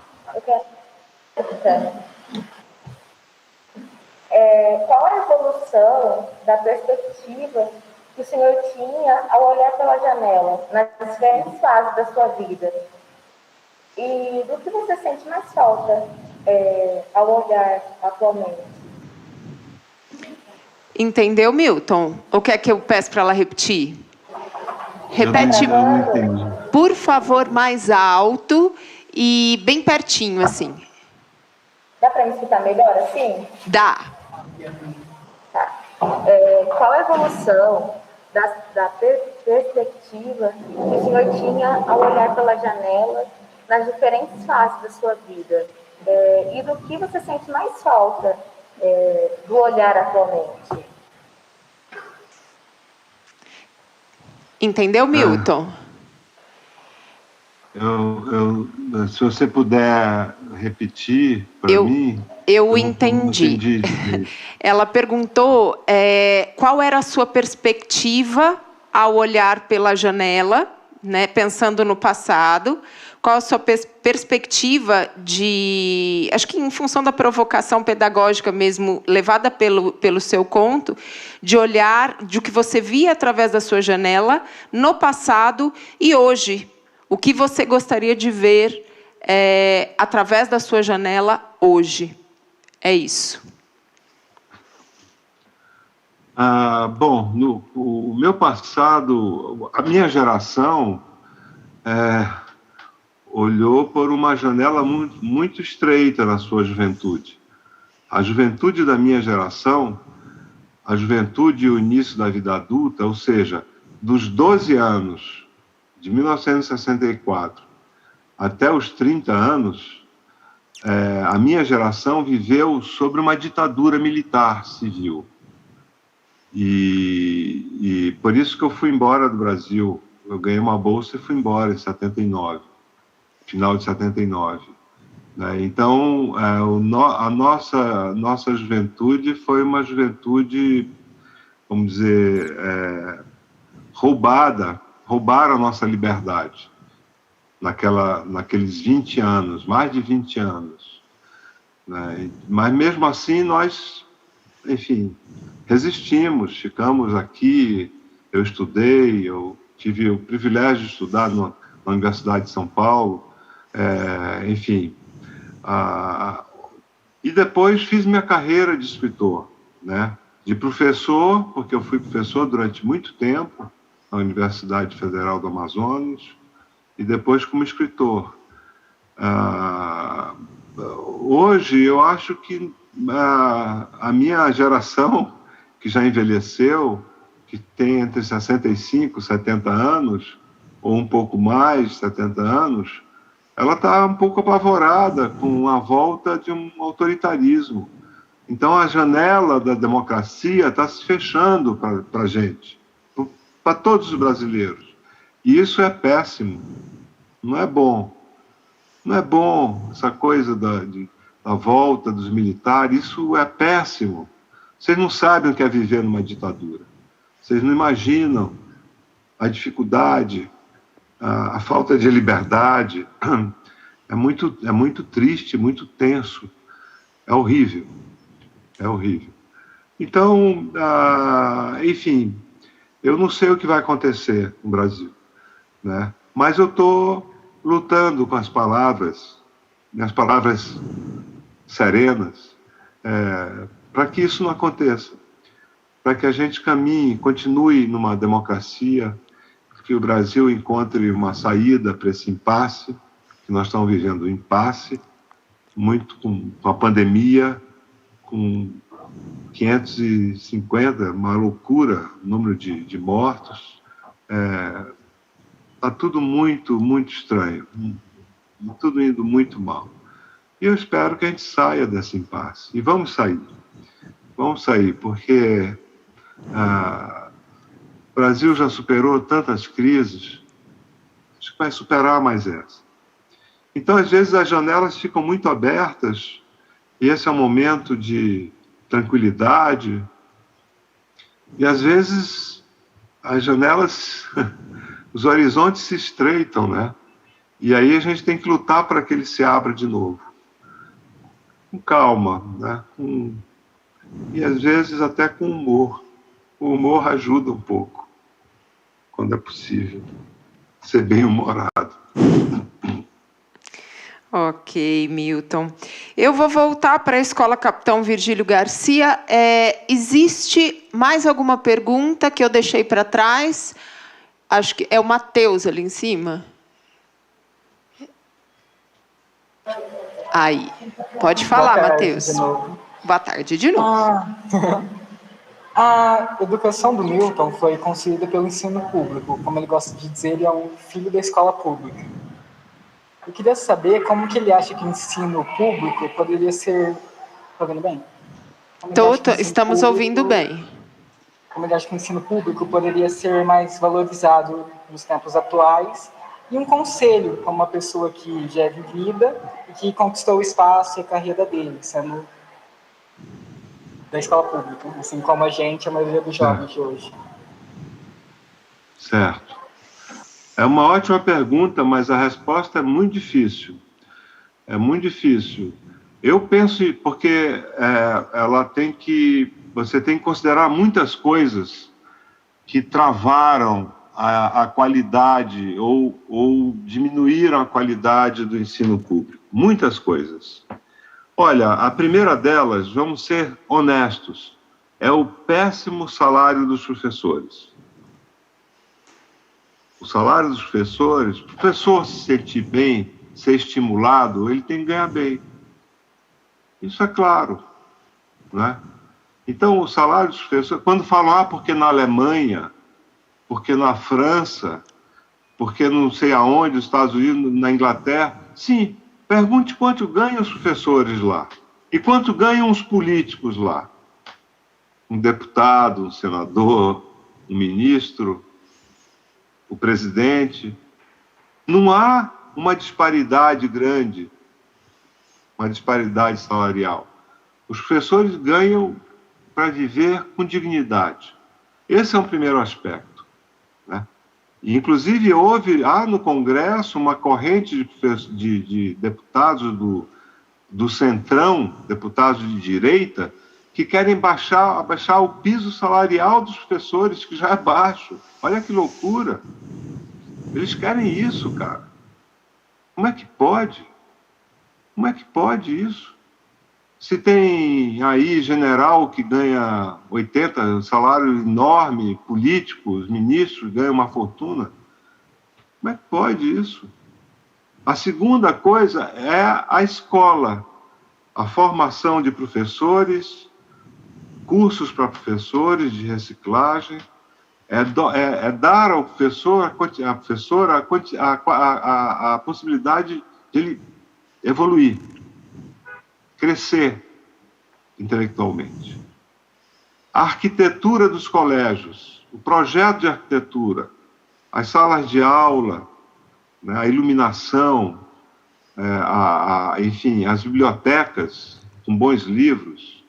Qual a evolução da perspectiva que o senhor tinha ao olhar pela janela, nas diferentes fases da sua vida? E do que você sente mais falta ao olhar atualmente? Entendeu, Milton? Ou quer que eu peço para ela repetir? Repete, Eu não entendi. por favor, mais alto e bem pertinho, assim. Dá para me escutar melhor assim? Dá. Tá. Qual a evolução da perspectiva que o senhor tinha ao olhar pela janela nas diferentes fases da sua vida? E do que você sente mais falta do olhar atualmente? Entendeu, Milton? Se você puder repetir para mim... Eu entendi. Ela perguntou qual era a sua perspectiva ao olhar pela janela, né, pensando no passado, qual a sua perspectiva de... Acho que em função da provocação pedagógica mesmo, levada pelo seu conto, de olhar, de o que você via através da sua janela, no passado e hoje. O que você gostaria de ver através da sua janela hoje? É isso. Bom, o meu passado, a minha geração olhou por uma janela muito, muito estreita na sua juventude. A juventude da minha geração, a juventude e o início da vida adulta, ou seja, dos 12 anos, de 1964 até os 30 anos, a minha geração viveu sob uma ditadura militar civil. E por isso que eu fui embora do Brasil. Eu ganhei uma bolsa e fui embora em 79, final de 79. Né? Então, a nossa juventude foi uma juventude, vamos dizer, roubaram a nossa liberdade naqueles 20 anos, mais de 20 anos. Né? Mas, mesmo assim, nós, enfim, resistimos, ficamos aqui. Eu estudei, eu tive o privilégio de estudar na Universidade de São Paulo, enfim. E depois fiz minha carreira de escritor, né? De professor, porque eu fui professor durante muito tempo na Universidade Federal do Amazonas, e depois como escritor. Hoje, eu acho que a minha geração, que já envelheceu, que tem entre 65 e 70 anos, ou um pouco mais, 70 anos, ela está um pouco apavorada com a volta de um autoritarismo. Então, a janela da democracia está se fechando para a gente, para todos os brasileiros. E isso é péssimo, não é bom. Não é bom essa coisa da volta dos militares, isso é péssimo. Vocês não sabem o que é viver numa ditadura. Vocês não imaginam a dificuldade, a falta de liberdade. É muito triste, muito tenso. É horrível. É horrível. Então, enfim, eu não sei o que vai acontecer no Brasil, né? Mas eu estou lutando com as palavras, minhas palavras serenas, para que isso não aconteça, para que a gente caminhe, continue numa democracia, que o Brasil encontre uma saída para esse impasse, que nós estamos vivendo um impasse, muito com a pandemia, com 550, uma loucura, número de mortos. Está tudo muito, muito estranho, tudo indo muito mal. E eu espero que a gente saia desse impasse. E vamos sair. Vamos sair, porque o Brasil já superou tantas crises, acho que vai superar mais essa. Então, às vezes, as janelas ficam muito abertas, e esse é um momento de tranquilidade, e às vezes as janelas, os horizontes se estreitam, né? E aí a gente tem que lutar para que ele se abra de novo. Com calma, né? E às vezes até com humor. O humor ajuda um pouco, quando é possível, ser bem-humorado. Ok, Milton. Eu vou voltar para a Escola Capitão Virgílio Garcia. Existe mais alguma pergunta que eu deixei para trás? Acho que é o Matheus ali em cima. Aí, pode falar, Matheus. Boa tarde de novo. A educação do Milton foi construída pelo ensino público. Como ele gosta de dizer, ele é um filho da escola pública. Eu queria saber como que ele acha que o ensino público poderia ser... Está ouvindo bem? Estamos ouvindo bem. Como ele acha que o ensino público poderia ser mais valorizado nos tempos atuais. E um conselho, como uma pessoa que já é vivida e que conquistou o espaço e a carreira dele, sendo da escola pública, assim como a maioria dos jovens de hoje. Certo. É uma ótima pergunta, mas a resposta é muito difícil. É muito difícil. Eu penso, porque você tem que considerar muitas coisas que travaram a qualidade ou diminuíram a qualidade do ensino público. Muitas coisas. Olha, a primeira delas, vamos ser honestos, é o péssimo salário dos professores. O salário dos professores, o professor se sentir bem, ser estimulado, ele tem que ganhar bem. Isso é claro, né? Então, o salário dos professores, quando falam, porque na Alemanha, porque na França, porque não sei aonde, nos Estados Unidos, na Inglaterra, sim, pergunte quanto ganham os professores lá e quanto ganham os políticos lá. Um deputado, um senador, um ministro, o presidente. Não há uma disparidade grande, uma disparidade salarial. Os professores ganham para viver com dignidade. Esse é um primeiro aspecto, né? E, inclusive, houve no Congresso uma corrente de deputados do Centrão, deputados de direita, que querem baixar o piso salarial dos professores, que já é baixo. Olha que loucura. Eles querem isso, cara. Como é que pode? Como é que pode isso? Se tem aí general que ganha 80, salário enorme, políticos, ministros ganham uma fortuna, como é que pode isso? A segunda coisa é a escola, a formação de professores, cursos para professores de reciclagem, é dar ao professor, à professora, a possibilidade de ele evoluir, crescer intelectualmente. A arquitetura dos colégios, o projeto de arquitetura, as salas de aula, né, a iluminação, enfim, as bibliotecas com bons livros,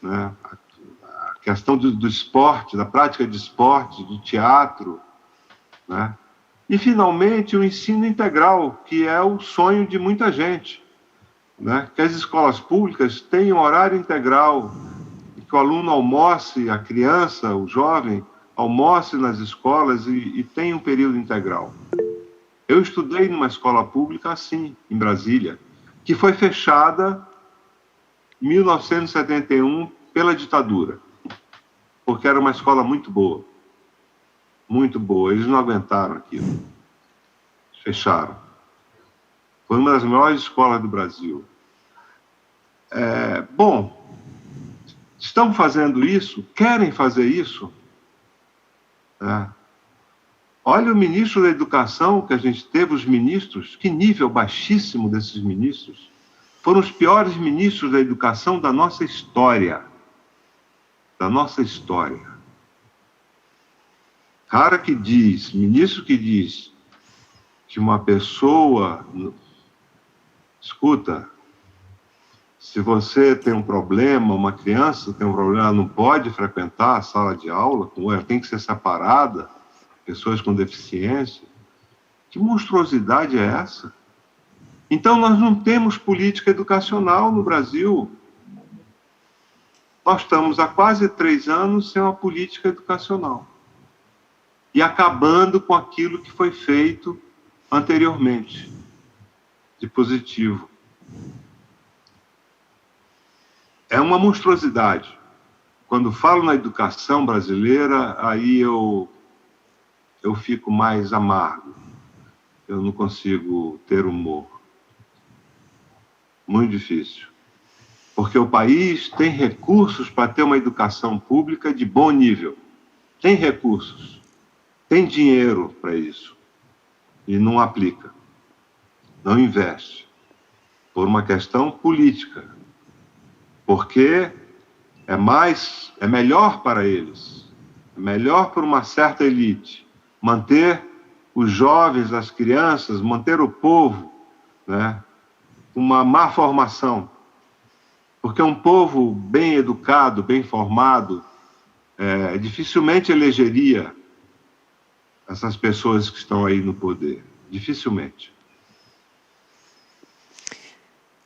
né, a questão do esporte, da prática de esporte, do teatro, né, e, finalmente, o ensino integral, que é o sonho de muita gente, né, que as escolas públicas tenham horário integral, e que o aluno almoce, a criança, o jovem, almoce nas escolas e tenha um período integral. Eu estudei numa escola pública assim, em Brasília, que foi fechada em 1971 pela ditadura, porque era uma escola muito boa. Muito boa. Eles não aguentaram aquilo. Fecharam. Foi uma das melhores escolas do Brasil. Bom, estão fazendo isso? Querem fazer isso? Olha o ministro da Educação que a gente teve, os ministros, que nível baixíssimo desses ministros. Foram os piores ministros da educação da nossa história. Da nossa história. Cara que diz, ministro que diz que uma pessoa... Escuta, se você tem um problema, uma criança tem um problema, ela não pode frequentar a sala de aula, ela tem que ser separada, pessoas com deficiência. Que monstruosidade é essa? Então, nós não temos política educacional no Brasil. Nós estamos há quase 3 anos sem uma política educacional. E acabando com aquilo que foi feito anteriormente, de positivo. É uma monstruosidade. Quando falo na educação brasileira, aí eu fico mais amargo. Eu não consigo ter humor. Muito difícil. Porque o país tem recursos para ter uma educação pública de bom nível. Tem recursos. Tem dinheiro para isso. E não aplica. Não investe. Por uma questão política. Porque é melhor para eles. É melhor para uma certa elite manter os jovens, as crianças, manter o povo, né, uma má formação. Porque um povo bem educado, bem formado, dificilmente elegeria essas pessoas que estão aí no poder. Dificilmente.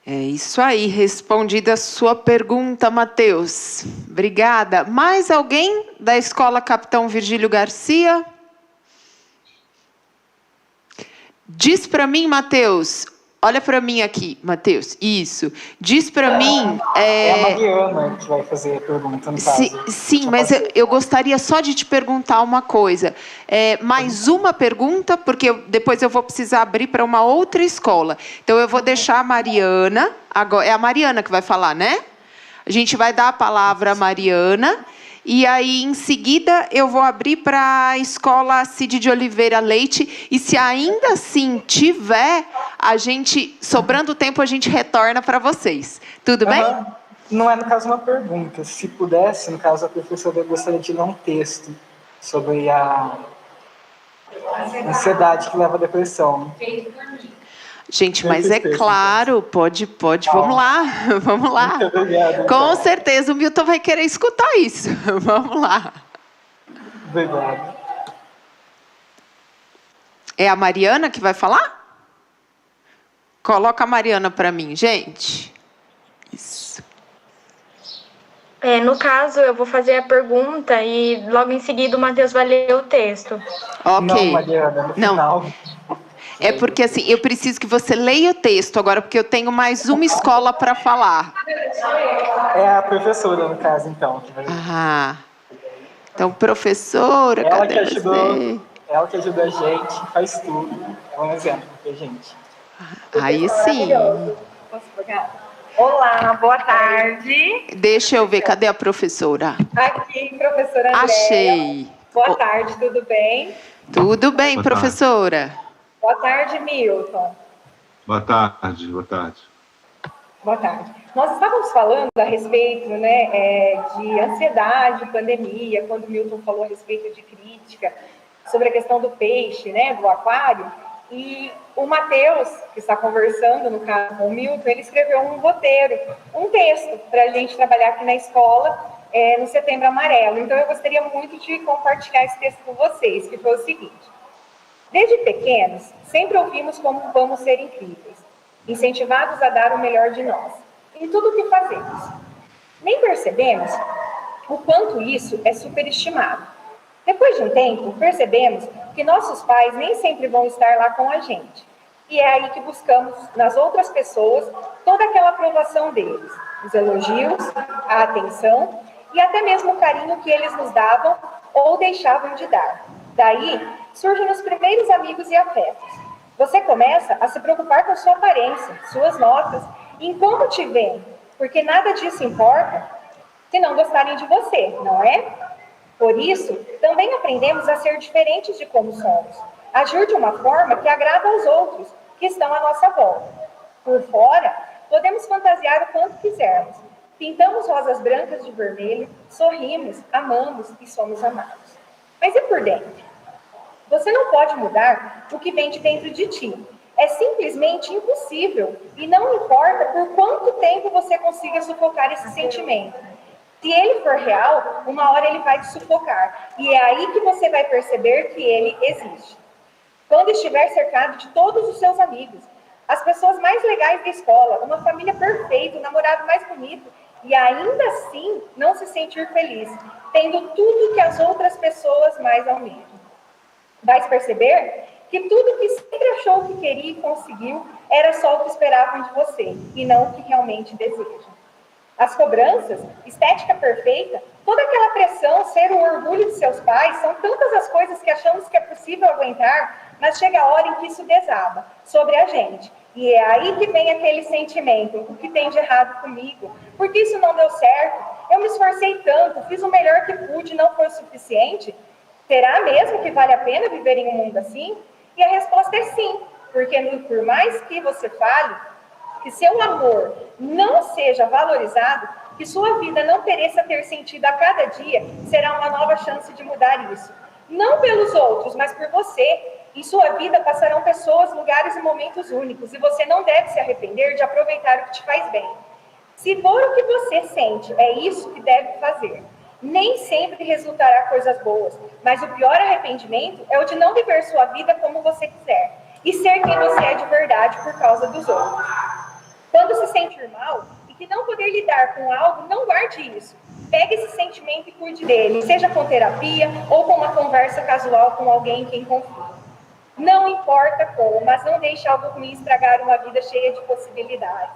É isso aí, respondida a sua pergunta, Matheus. Obrigada. Mais alguém da Escola Capitão Virgílio Garcia? Diz para mim, Matheus. Olha para mim aqui, Matheus. Isso. Diz para mim... É a Mariana que vai fazer a pergunta, no caso. Sim, mas eu gostaria só de te perguntar uma coisa. Mais uma pergunta, porque depois eu vou precisar abrir para uma outra escola. Então, eu vou deixar a Mariana... Agora, é a Mariana que vai falar, né? A gente vai dar a palavra à Mariana... E aí, em seguida, eu vou abrir para a Escola Cid de Oliveira Leite. E se ainda assim tiver, sobrando tempo, a gente retorna para vocês. Tudo bem? Não é, no caso, uma pergunta. Se pudesse, no caso, a professora gostaria de ler um texto sobre a ansiedade que leva à depressão. Gente, mas é claro, pode, vamos lá. Muito obrigado. Com certeza o Milton vai querer escutar isso. Vamos lá. Obrigado. É a Mariana que vai falar? Coloca a Mariana para mim, gente. Isso. No caso, eu vou fazer a pergunta e logo em seguida o Matheus vai ler o texto. Ok. Não, Mariana, no final. É porque, assim, eu preciso que você leia o texto agora, porque eu tenho mais uma escola para falar. É a professora, no caso, então. Então, professora, cadê você? Ela que ajudou a gente, faz tudo. É um exemplo pra gente. Aí sim. Posso pegar? Olá, boa tarde. Deixa eu ver, cadê a professora? Aqui, professora Andréa. Achei. Boa tarde, tudo bem? Tudo bem, Boa professora. Boa tarde, Milton. Boa tarde, boa tarde. Boa tarde. Nós estávamos falando a respeito, né, de ansiedade, pandemia, quando o Milton falou a respeito de crítica, sobre a questão do peixe, né, do aquário, e o Matheus, que está conversando, no caso com o Milton, ele escreveu um roteiro, um texto para a gente trabalhar aqui na escola, no Setembro Amarelo. Então, eu gostaria muito de compartilhar esse texto com vocês, que foi o seguinte. Desde pequenos, sempre ouvimos como vamos ser incríveis, incentivados a dar o melhor de nós, em tudo o que fazemos. Nem percebemos o quanto isso é superestimado. Depois de um tempo, percebemos que nossos pais nem sempre vão estar lá com a gente. E é aí que buscamos, nas outras pessoas, toda aquela aprovação deles, os elogios, a atenção e até mesmo o carinho que eles nos davam ou deixavam de dar. Daí, surgem os primeiros amigos e afetos. Você começa a se preocupar com sua aparência, suas notas, e em como te veem, porque nada disso importa se não gostarem de você, não é? Por isso, também aprendemos a ser diferentes de como somos, agir de uma forma que agrada aos outros que estão à nossa volta. Por fora, podemos fantasiar o quanto quisermos. Pintamos rosas brancas de vermelho, sorrimos, amamos e somos amados. Mas e por dentro? Você não pode mudar o que vem de dentro de ti. É simplesmente impossível e não importa por quanto tempo você consiga sufocar esse sentimento. Se ele for real, uma hora ele vai te sufocar. E é aí que você vai perceber que ele existe. quando estiver cercado de todos os seus amigos, as pessoas mais legais da escola, uma família perfeita, o namorado mais bonito, e ainda assim não se sentir feliz, tendo tudo que as outras pessoas mais almejam. Vais perceber que tudo que sempre achou que queria e conseguiu era só o que esperavam de você, e não o que realmente desejam. As cobranças, estética perfeita, toda aquela pressão, ser o orgulho de seus pais, são tantas as coisas que achamos que é possível aguentar, mas chega a hora em que isso desaba sobre a gente. E é aí que vem aquele sentimento, o que tem de errado comigo? Porque isso não deu certo? Eu me esforcei tanto, fiz o melhor que pude, não foi o suficiente? Será mesmo que vale a pena viver em um mundo assim? E a resposta é sim, porque por mais que você fale, que seu amor não seja valorizado, que sua vida não mereça ter sentido a cada dia, será uma nova chance de mudar isso. Não pelos outros, mas por você. Em sua vida passarão pessoas, lugares e momentos únicos, e você não deve se arrepender de aproveitar o que te faz bem. Se for o que você sente, é isso que deve fazer. Nem sempre resultará coisas boas, mas o pior arrependimento é o de não viver sua vida como você quiser, e ser quem você é de verdade por causa dos outros. Quando se sentir mal e que não poder lidar com algo, não guarde isso. Pegue esse sentimento e cuide dele, seja com terapia ou com uma conversa casual com alguém em quem confia. Não importa como, mas não deixe algo ruim estragar uma vida cheia de possibilidades.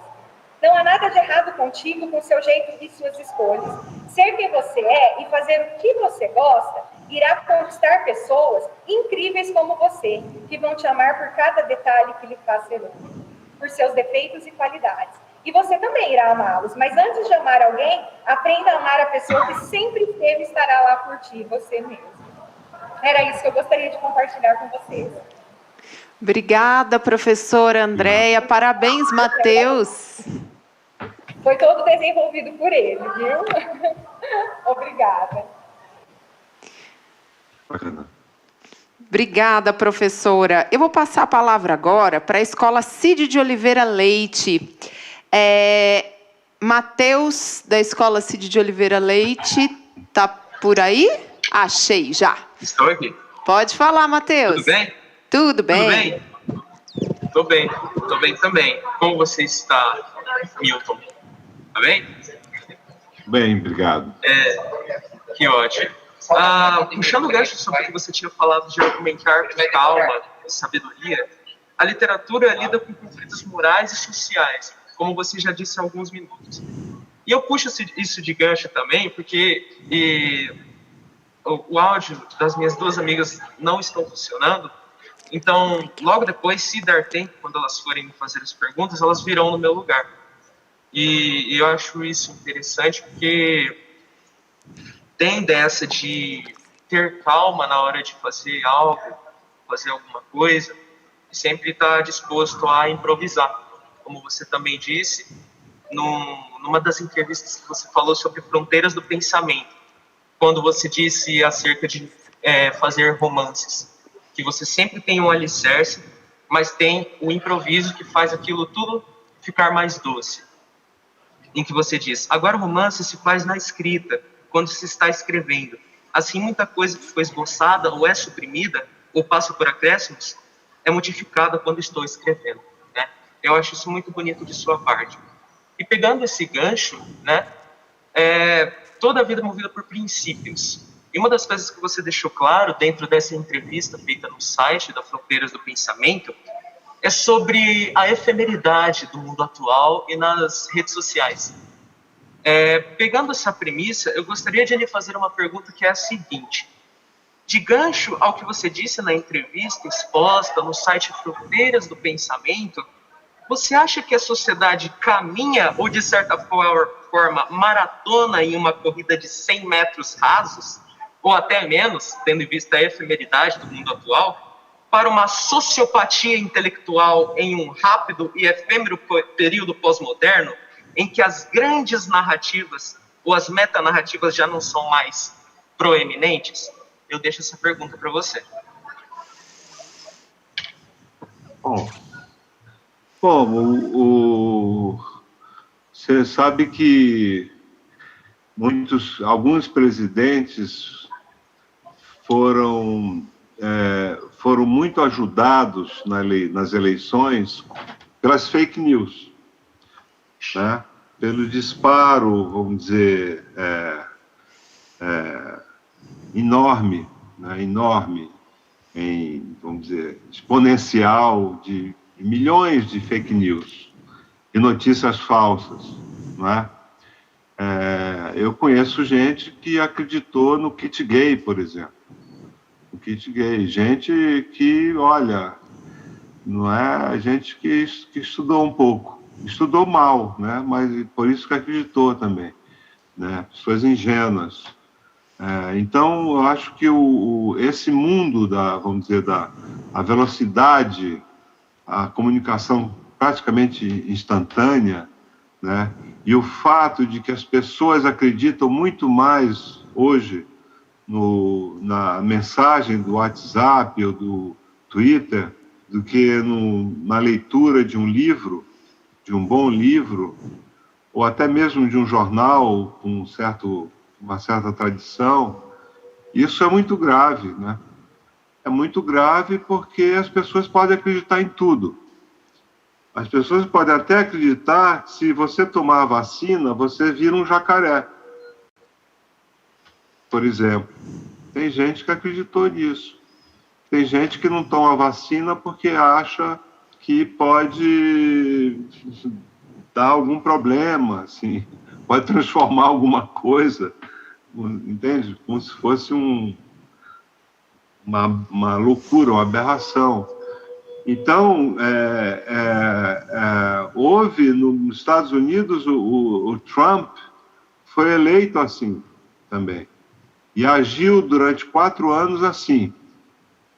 Não há nada de errado contigo, com seu jeito e suas escolhas. Ser quem você é e fazer o que você gosta irá conquistar pessoas incríveis como você, que vão te amar por cada detalhe que lhe faz ser único, por seus defeitos e qualidades. E você também irá amá-los, mas antes de amar alguém, aprenda a amar a pessoa que sempre esteve e estará lá por ti, você mesmo. Era isso que eu gostaria de compartilhar com vocês. Obrigada, professora Andréia. Parabéns, Matheus. Foi todo desenvolvido por ele, viu? Obrigada. Bacana. Obrigada, professora. Eu vou passar a palavra agora para a Escola Cide de Oliveira Leite. Matheus, da Escola Cide de Oliveira Leite, está por aí? Achei, já. Estou aqui. Pode falar, Matheus. Tudo bem? Tudo bem. Tudo bem? Estou bem também. Como você está, Milton? Tá bem? Bem, obrigado. Que ótimo. Puxando o gancho sobre o que você tinha falado de argumentar com calma e sabedoria, a literatura lida com conflitos morais e sociais, como você já disse há alguns minutos. E eu puxo isso de gancho também, porque o áudio das minhas duas amigas não estão funcionando. Então, logo depois, se der tempo, quando elas forem me fazer as perguntas, elas virão no meu lugar. E eu acho isso interessante, porque tem dessa de ter calma na hora de fazer algo, fazer alguma coisa, e sempre estar disposto a improvisar. Como você também disse, numa das entrevistas que você falou sobre fronteiras do pensamento, quando você disse acerca de fazer romances, que você sempre tem um alicerce, mas tem o improviso que faz aquilo tudo ficar mais doce. Em que você diz, agora o romance se faz na escrita, quando se está escrevendo. Assim, muita coisa que foi esboçada ou é suprimida, ou passa por acréscimos, é modificada quando estou escrevendo. Né? Eu acho isso muito bonito de sua parte. E pegando esse gancho, né, toda a vida é movida por princípios. E uma das coisas que você deixou claro dentro dessa entrevista feita no site da Fronteiras do Pensamento é sobre a efemeridade do mundo atual e nas redes sociais. Pegando essa premissa, eu gostaria de lhe fazer uma pergunta que é a seguinte. De gancho ao que você disse na entrevista exposta no site Fronteiras do Pensamento, você acha que a sociedade caminha ou, de certa forma, maratona em uma corrida de 100 metros rasos, ou até menos, tendo em vista a efemeridade do mundo atual, para uma sociopatia intelectual em um rápido e efêmero período pós-moderno, em que as grandes narrativas ou as metanarrativas já não são mais proeminentes? Eu deixo essa pergunta para você. Bom, você sabe que alguns presidentes foram muito ajudados nas eleições pelas fake news, né? Pelo disparo, vamos dizer, enorme, né? Enorme, vamos dizer, exponencial de milhões de fake news e notícias falsas, né? Eu conheço gente que acreditou no kit gay, por exemplo. No kit gay. Gente que, olha, não é gente que estudou um pouco. Estudou mal, né? Mas por isso que acreditou também, né? Pessoas ingênuas. Então, eu acho que esse mundo vamos dizer, a velocidade, a comunicação praticamente instantânea, né? E o fato de que as pessoas acreditam muito mais hoje na mensagem do WhatsApp ou do Twitter do que na leitura de um livro, de um bom livro, ou até mesmo de um jornal com uma certa tradição. Isso é muito grave, né? É muito grave porque as pessoas podem acreditar em tudo. As pessoas podem até acreditar que se você tomar a vacina, você vira um jacaré. Por exemplo, tem gente que acreditou nisso. Tem gente que não toma a vacina porque acha que pode dar algum problema, assim, pode transformar alguma coisa, entende? Como se fosse uma loucura, uma aberração. Então, houve nos Estados Unidos, o Trump foi eleito assim também. E agiu durante 4 anos assim.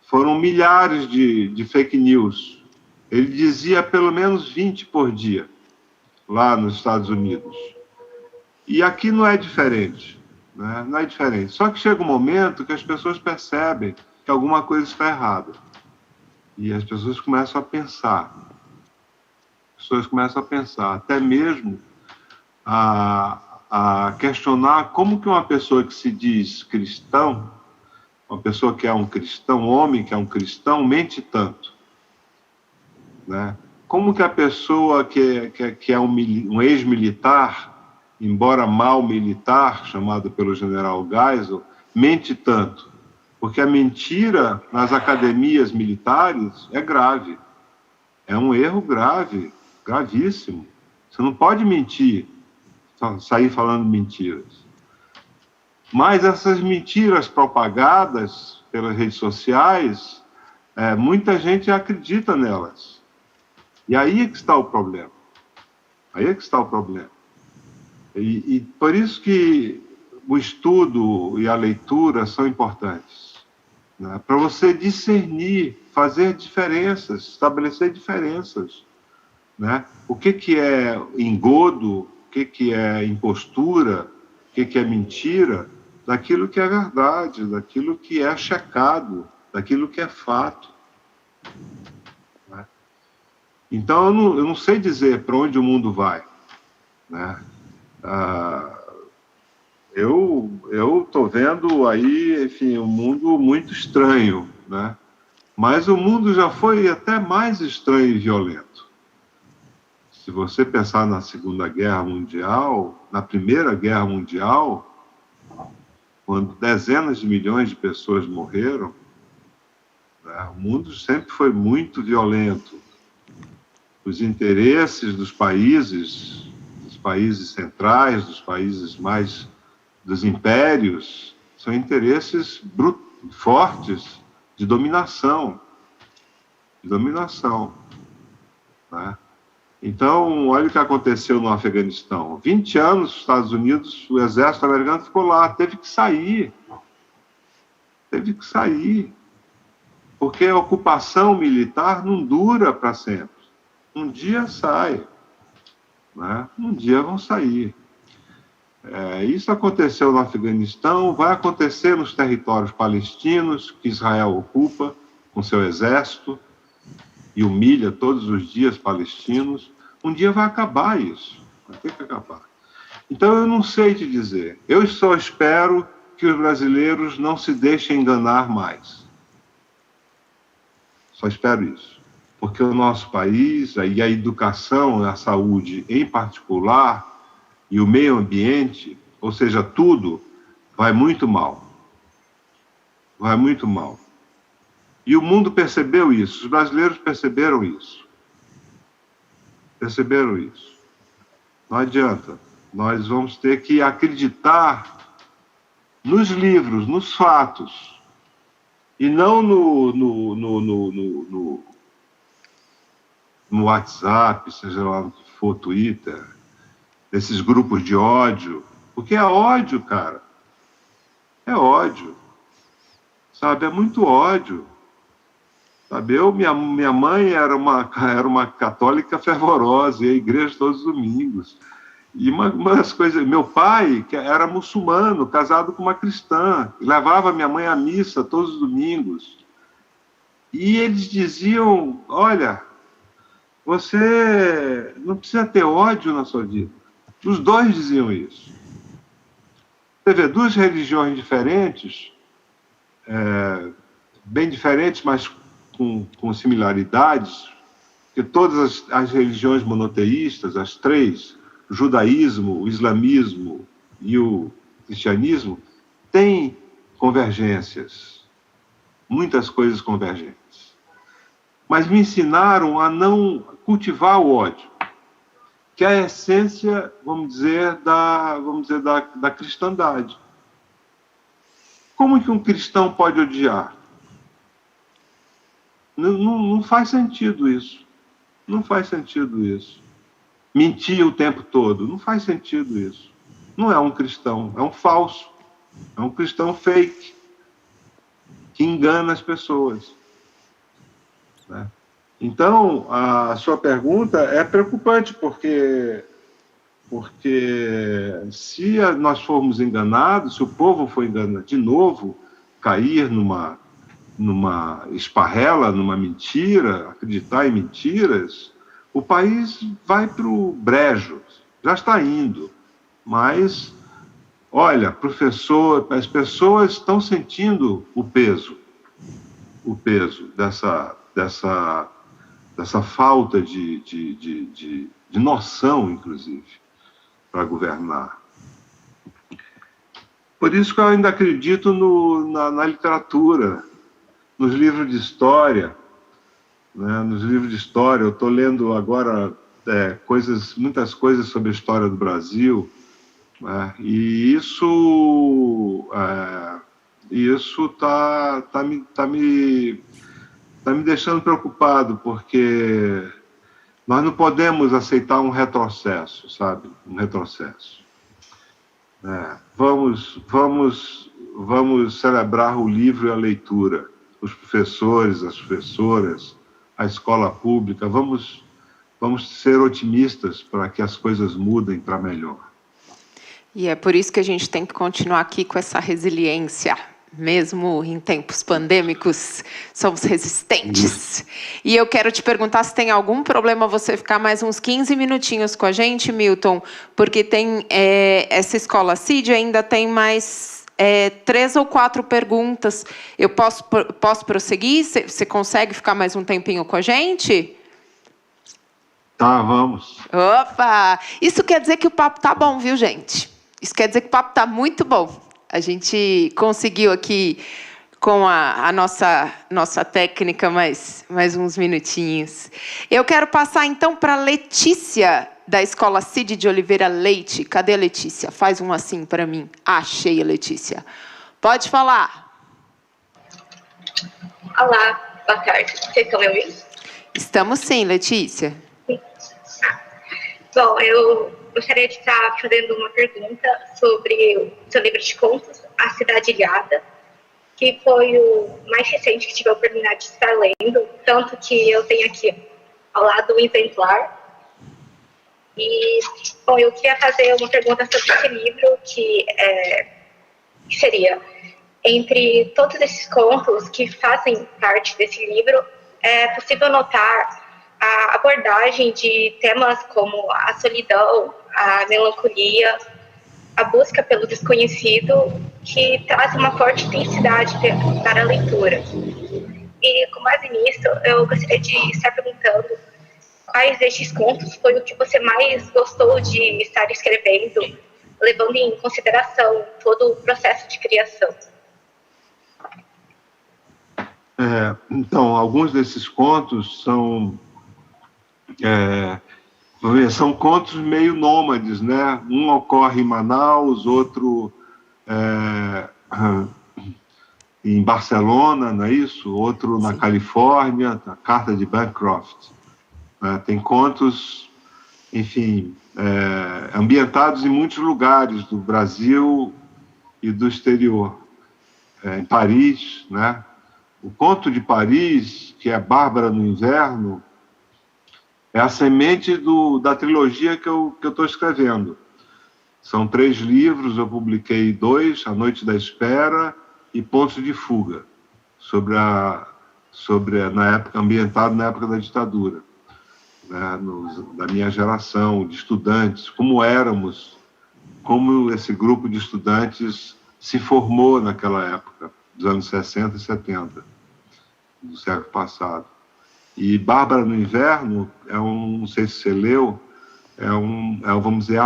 Foram milhares de fake news. Ele dizia pelo menos 20 por dia, lá nos Estados Unidos. E aqui não é diferente, né? Não é diferente. Só que chega um momento que as pessoas percebem que alguma coisa está errada. E as pessoas começam a pensar. Até mesmo a questionar como que uma pessoa que se diz cristão, uma pessoa que é um cristão, um homem que é um cristão, mente tanto, né? Como que a pessoa que é um ex-militar, embora mal militar, chamado pelo general Geisel, mente tanto? Porque a mentira nas academias militares é grave. É um erro grave, gravíssimo. Você não pode mentir, sair falando mentiras. Mas essas mentiras propagadas pelas redes sociais, muita gente acredita nelas. E aí é que está o problema. E por isso que o estudo e a leitura são importantes, né? Para você discernir, fazer diferenças, estabelecer diferenças, né? O que é engodo, o que é impostura, o que é mentira, daquilo que é verdade, daquilo que é checado, daquilo que é fato, né? Então, eu não sei dizer para onde o mundo vai, né? Eu estou vendo aí, enfim, um mundo muito estranho, né? Mas o mundo já foi até mais estranho e violento. Se você pensar na Segunda Guerra Mundial, na Primeira Guerra Mundial, quando dezenas de milhões de pessoas morreram, né, o mundo sempre foi muito violento. Os interesses dos países centrais, dos impérios, são interesses fortes de dominação. Né? Então, olha o que aconteceu no Afeganistão. 20 anos, os Estados Unidos, o exército americano ficou lá, teve que sair. Porque a ocupação militar não dura para sempre. Um dia sai, né? Um dia vão sair. Isso aconteceu no Afeganistão, vai acontecer nos territórios palestinos, que Israel ocupa com seu exército e humilha todos os dias palestinos. Um dia vai acabar isso, vai ter que acabar. Então eu não sei te dizer, eu só espero que os brasileiros não se deixem enganar mais. Só espero isso. Porque o nosso país, e a educação, a saúde em particular, e o meio ambiente, ou seja, tudo, vai muito mal. Vai muito mal. E o mundo percebeu isso, os brasileiros perceberam isso. Perceberam isso. Não adianta. Nós vamos ter que acreditar nos livros, nos fatos, e não no WhatsApp, seja lá no que for, Twitter, nesses grupos de ódio, porque é ódio, cara. É ódio. Sabe, é muito ódio. Sabe, minha mãe era uma católica fervorosa, ia à igreja todos os domingos. E uma das coisas, meu pai, que era muçulmano, casado com uma cristã, levava minha mãe à missa todos os domingos. E eles diziam, olha, você não precisa ter ódio na sua vida. Os dois diziam isso. Você vê duas religiões diferentes, bem diferentes, mas com similaridades, porque todas as religiões monoteístas, as três, o judaísmo, o islamismo e o cristianismo, têm convergências, muitas coisas convergentes. Mas me ensinaram a não cultivar o ódio, que é a essência, vamos dizer, da cristandade. Como que um cristão pode odiar? Não faz sentido isso. Não faz sentido isso. Mentir o tempo todo, não faz sentido isso. Não é um cristão, é um falso. É um cristão fake, que engana as pessoas. Né? Então, a sua pergunta é preocupante, porque se nós formos enganados, se o povo for enganado de novo, cair numa esparrela, numa mentira, acreditar em mentiras, o país vai para o brejo, já está indo. Mas, olha, professor, as pessoas estão sentindo o peso dessa falta de noção, inclusive, para governar. Por isso que eu ainda acredito na literatura, nos livros de história, né? Nos livros de história, eu estou lendo agora muitas coisas sobre a história do Brasil, né? E isso tá me deixando preocupado, porque nós não podemos aceitar um retrocesso, sabe? Um retrocesso. Vamos celebrar o livro e a leitura, os professores, as professoras, a escola pública, vamos ser otimistas para que as coisas mudem para melhor. E é por isso que a gente tem que continuar aqui com essa resiliência. Mesmo em tempos pandêmicos, somos resistentes. E eu quero te perguntar se tem algum problema você ficar mais uns 15 minutinhos com a gente, Milton, porque tem essa escola CID ainda tem mais 3 ou 4 perguntas. Eu posso prosseguir? Você consegue ficar mais um tempinho com a gente? Tá, vamos. Opa! Isso quer dizer que o papo tá bom, viu, gente? Isso quer dizer que o papo tá muito bom. A gente conseguiu aqui, com a nossa técnica, mais uns minutinhos. Eu quero passar, então, para a Letícia, da Escola Cid de Oliveira Leite. Cadê a Letícia? Faz um assim para mim. Achei a Letícia. Pode falar. Olá, boa tarde. Vocês estão me ouvindo? Estamos sim, Letícia. Bom, eu gostaria de estar fazendo uma pergunta sobre o seu livro de contos, A Cidade Ilhada, que foi o mais recente que tive a oportunidade de estar lendo, tanto que eu tenho aqui ao lado um exemplar. E, bom, eu queria fazer uma pergunta sobre esse livro, que seria, entre todos esses contos que fazem parte desse livro, é possível notar a abordagem de temas como a solidão, a melancolia, a busca pelo desconhecido, que traz uma forte intensidade para a leitura. E com base nisso, eu gostaria de estar perguntando quais destes contos foi o que você mais gostou de estar escrevendo, levando em consideração todo o processo de criação. Então, alguns desses contos são contos meio nômades, né? Um ocorre em Manaus, outro em Barcelona, não é isso? Outro na Califórnia, a Carta de Bancroft. Tem contos, enfim, ambientados em muitos lugares do Brasil e do exterior. Em Paris, né? O conto de Paris, que é Bárbara no Inverno, é a semente da trilogia que eu estou escrevendo. São 3 livros, eu publiquei 2, A Noite da Espera e Pontos de Fuga, ambientado na época da ditadura, né, da minha geração, de estudantes, como esse grupo de estudantes se formou naquela época, dos anos 60 e 70, do século passado. E Bárbara no Inverno não sei se você leu, vamos dizer,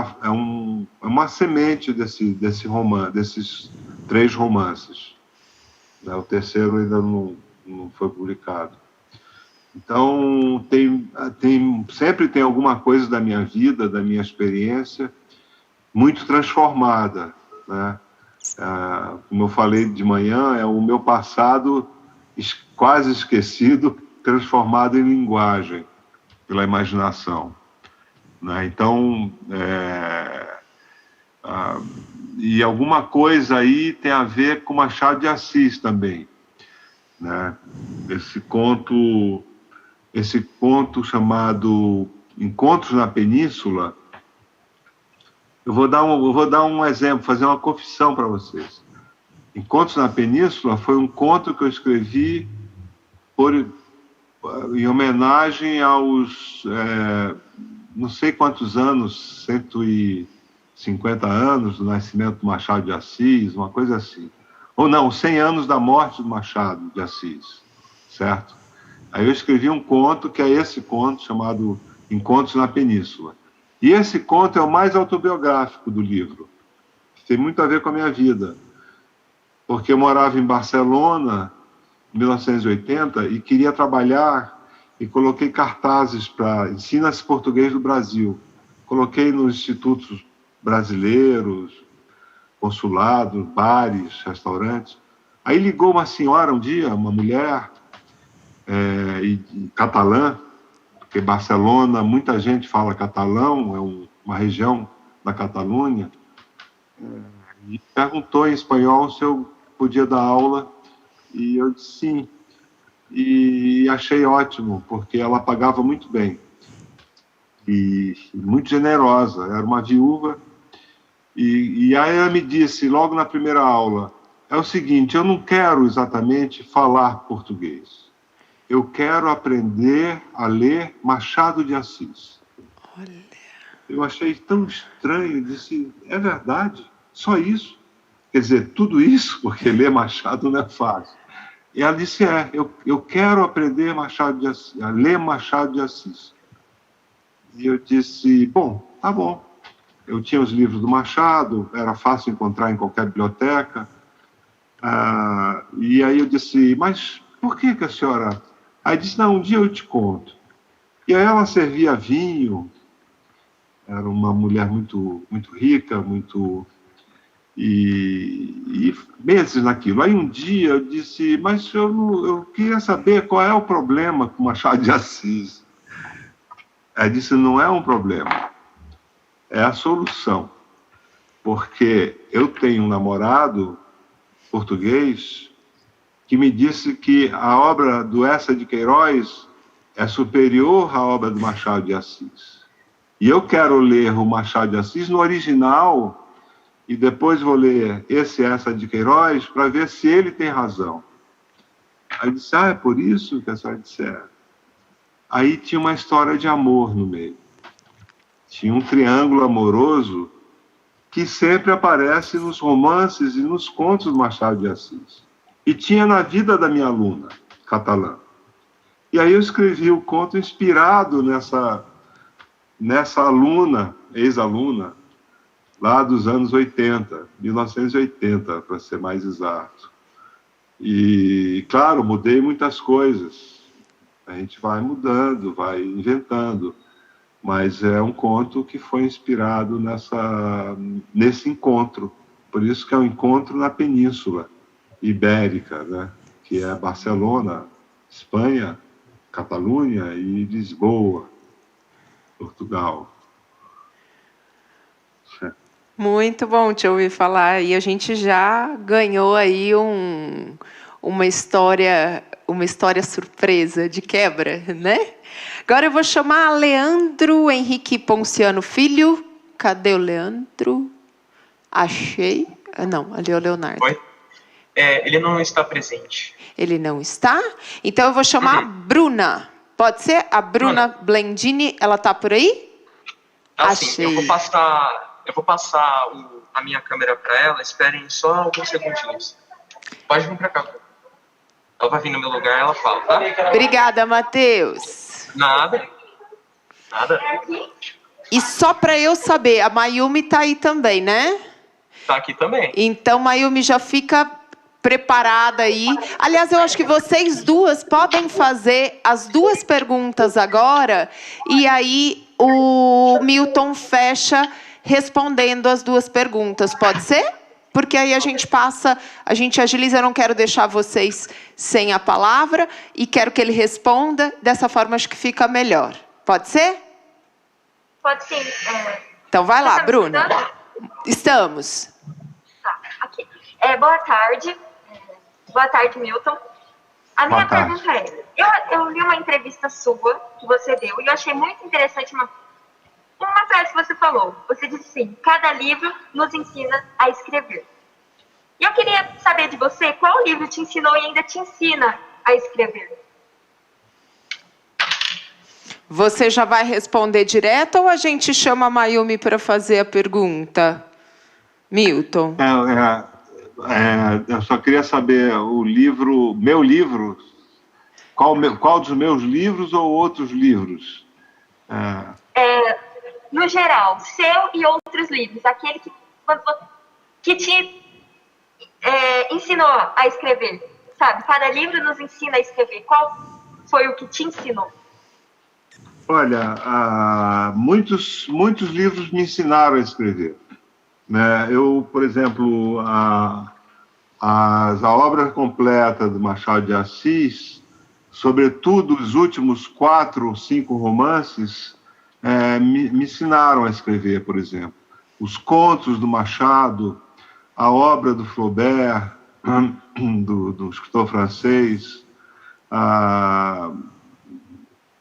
uma semente desse romance, desses 3 romances. O terceiro ainda não foi publicado. Então, sempre tem alguma coisa da minha vida, da minha experiência, muito transformada, né? Como eu falei de manhã, é o meu passado quase esquecido, transformado em linguagem, pela imaginação, né? Então, e alguma coisa aí tem a ver com Machado de Assis também, né? Esse conto chamado Encontros na Península, eu vou dar um exemplo, fazer uma confissão para vocês. Encontros na Península foi um conto que eu escrevi em homenagem aos, não sei quantos anos, 150 anos do nascimento do Machado de Assis, uma coisa assim. Ou não, 100 anos da morte do Machado de Assis, certo? Aí eu escrevi um conto, que é esse conto, chamado Encontros na Península. E esse conto é o mais autobiográfico do livro. Tem muito a ver com a minha vida. Porque eu morava em Barcelona, em 1980, e queria trabalhar, e coloquei cartazes para Ensina-se Português do Brasil. Coloquei nos institutos brasileiros, consulados, bares, restaurantes. Aí ligou uma senhora um dia, uma mulher, catalã, porque Barcelona, muita gente fala catalão, é uma região da Catalunha, e perguntou em espanhol se eu podia dar aula, e eu disse sim. E achei ótimo, porque ela pagava muito bem, e muito generosa, era uma viúva, e aí ela me disse, logo na primeira aula, é o seguinte, eu não quero exatamente falar português, eu quero aprender a ler Machado de Assis. Olha. Eu achei tão estranho, disse, é verdade, só isso? Quer dizer, tudo isso, porque ler Machado não é fácil. E ela disse, eu quero aprender a ler Machado de Assis. E eu disse, bom, tá bom. Eu tinha os livros do Machado, era fácil encontrar em qualquer biblioteca. E aí eu disse, mas por que a senhora... Aí disse, não, um dia eu te conto. E aí ela servia vinho, era uma mulher muito, muito rica, muito... E meses naquilo. Aí um dia eu disse, mas eu queria saber qual é o problema com Machado de Assis. Ela disse, não é um problema, é a solução. Porque eu tenho um namorado português que me disse que a obra do Eça de Queiroz é superior à obra do Machado de Assis. E eu quero ler o Machado de Assis no original e depois vou ler esse Eça de Queiroz para ver se ele tem razão. Aí eu disse, é por isso que a senhora disse. Aí tinha uma história de amor no meio. Tinha um triângulo amoroso que sempre aparece nos romances e nos contos do Machado de Assis. E tinha na vida da minha aluna. catalã. E aí eu escrevi o conto inspirado nessa aluna, ex-aluna, lá dos anos 80, 1980, para ser mais exato. E, claro, mudei muitas coisas. A gente vai mudando, vai inventando, mas é um conto que foi inspirado nesse encontro. Por isso que é um encontro na Península Ibérica, né? Que é Barcelona, Espanha, Catalunha e Lisboa, Portugal. Muito bom te ouvir falar. E a gente já ganhou aí uma história surpresa de quebra, né? Agora eu vou chamar Leandro Henrique Ponciano Filho. Cadê o Leandro? Achei. Não, ali é o Leonardo. Oi? Ele não está presente. Ele não está? Então eu vou chamar a Bruna. Pode ser? A Bruna Blendini, ela está por aí? Achei. Eu vou passar a minha câmera para ela. Esperem só alguns segundinhos. Pode vir para cá. Ela vai vir no meu lugar, ela fala, tá? Obrigada, Matheus. Nada. E só para eu saber, a Mayumi está aí também, né? Está aqui também. Então, Mayumi, já fica preparada aí. Aliás, eu acho que vocês duas podem fazer as duas perguntas agora, e aí o Milton fecha respondendo as duas perguntas. Pode ser? Porque aí a gente agiliza. Eu não quero deixar vocês sem a palavra e quero que ele responda. Dessa forma, acho que fica melhor. Pode ser? Pode sim. Então, vai lá, Bruna. Estamos. Tá, aqui. Boa tarde. Boa tarde, Milton. A minha pergunta é, eu li uma entrevista sua que você deu e eu achei muito interessante uma frase que você falou. Você disse assim, cada livro nos ensina a escrever. E eu queria saber de você, qual livro te ensinou e ainda te ensina a escrever? Você já vai responder direto ou a gente chama a Mayumi para fazer a pergunta? Milton. Eu só queria saber meu livro, qual dos meus livros ou outros livros? No geral, seu e outros livros, aquele que te ensinou a escrever, sabe? Cada livro nos ensina a escrever. Qual foi o que te ensinou? Olha, muitos livros me ensinaram a escrever. Né? Por exemplo, a obra completa do Machado de Assis, sobretudo os últimos 4 ou 5 romances, me ensinaram a escrever, por exemplo. Os contos do Machado, a obra do Flaubert, do escritor francês,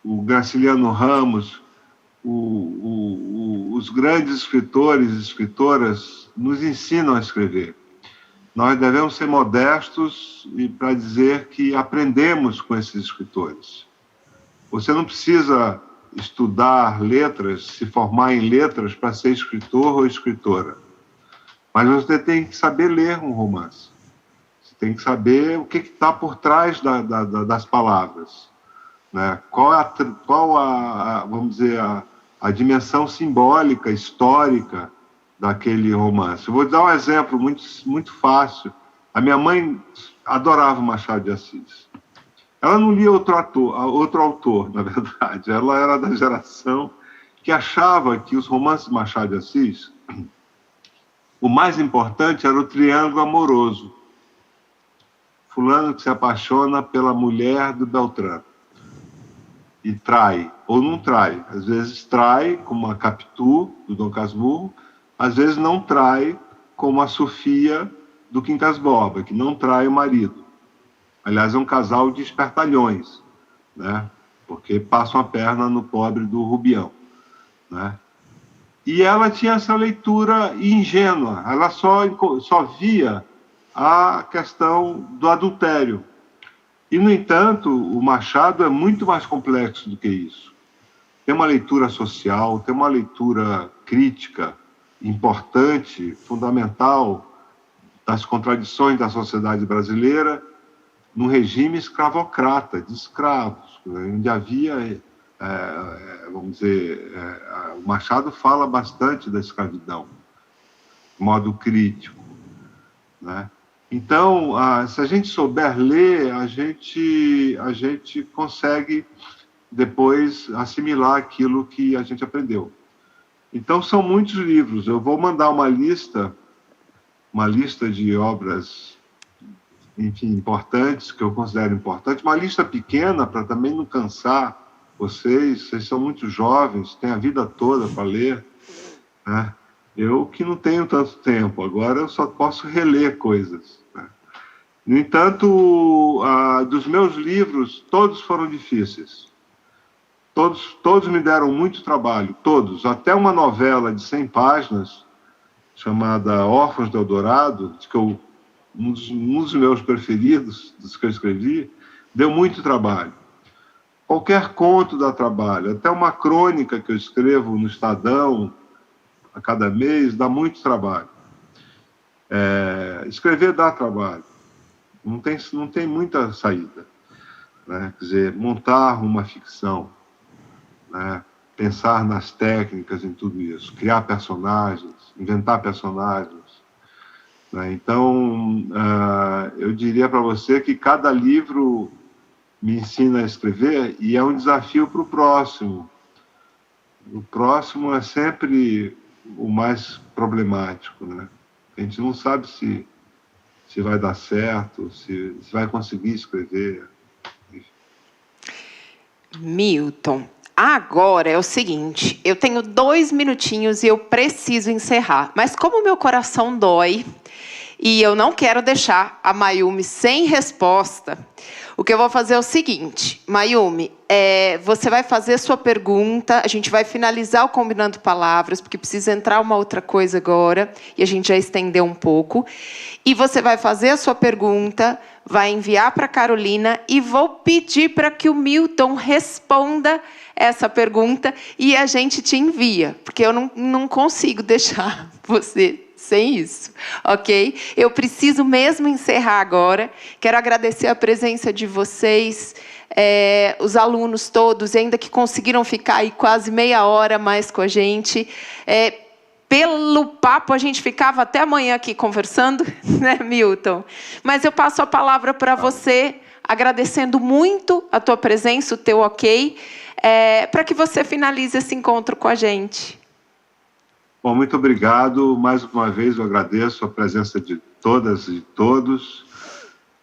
o Graciliano Ramos, os grandes escritores e escritoras nos ensinam a escrever. Nós devemos ser modestos para dizer que aprendemos com esses escritores. Você não precisa estudar letras, se formar em letras para ser escritor ou escritora. Mas você tem que saber ler um romance. Você tem que saber o que está por trás das palavras. Né? Qual vamos dizer, a dimensão simbólica, histórica daquele romance. Eu vou dar um exemplo muito fácil. A minha mãe adorava Machado de Assis. Ela não lia outro autor, na verdade. Ela era da geração que achava que os romances de Machado de Assis, o mais importante era o triângulo amoroso. Fulano que se apaixona pela mulher do Beltrano e trai, ou não trai. Às vezes trai, como a Capitu, do Dom Casmurro, às vezes não trai, como a Sofia, do Quincas Borba, que não trai o marido. Aliás, é um casal de espertalhões, né? Porque passam a perna no pobre do Rubião. Né? E ela tinha essa leitura ingênua, ela só via a questão do adultério. E, no entanto, o Machado é muito mais complexo do que isso. Tem uma leitura social, tem uma leitura crítica importante, fundamental, das contradições da sociedade brasileira, num regime escravocrata, de escravos, onde havia, vamos dizer, o Machado fala bastante da escravidão, de modo crítico, né? Então, se a gente souber ler, a gente consegue depois assimilar aquilo que a gente aprendeu. Então, são muitos livros. Eu vou mandar uma lista de obras, enfim, importantes, que eu considero importantes, uma lista pequena para também não cansar vocês são muito jovens, têm a vida toda para ler, né? Eu que não tenho tanto tempo, agora eu só posso reler coisas, né? No entanto, dos meus livros, todos foram difíceis. Todos me deram muito trabalho, todos. Até uma novela de 100 páginas, chamada Órfãos do Eldorado, um dos meus preferidos, dos que eu escrevi, deu muito trabalho. Qualquer conto dá trabalho. Até uma crônica que eu escrevo no Estadão, a cada mês, dá muito trabalho. Escrever dá trabalho. Não tem muita saída, né? Quer dizer, montar uma ficção, né? Pensar nas técnicas, em tudo isso, criar personagens, inventar personagens, né? Então, eu diria para você que cada livro me ensina a escrever e é um desafio para o próximo. O próximo é sempre o mais problemático, né? A gente não sabe se vai dar certo, se vai conseguir escrever. Milton, agora é o seguinte, eu tenho 2 minutinhos e eu preciso encerrar, mas como meu coração dói e eu não quero deixar a Mayumi sem resposta, o que eu vou fazer é o seguinte, Mayumi, você vai fazer sua pergunta, a gente vai finalizar o Combinando Palavras, porque precisa entrar uma outra coisa agora, e a gente já estendeu um pouco, e você vai fazer a sua pergunta, vai enviar para a Carolina, e vou pedir para que o Milton responda essa pergunta, e a gente te envia, porque eu não consigo deixar você sem isso, ok? Eu preciso mesmo encerrar agora. Quero agradecer a presença de vocês, os alunos todos, ainda que conseguiram ficar aí quase meia hora mais com a gente. Pelo papo, a gente ficava até amanhã aqui conversando, né, Milton? Mas eu passo a palavra para você, agradecendo muito a tua presença, o teu ok, para que você finalize esse encontro com a gente. Bom, muito obrigado. Mais uma vez eu agradeço a presença de todas e todos,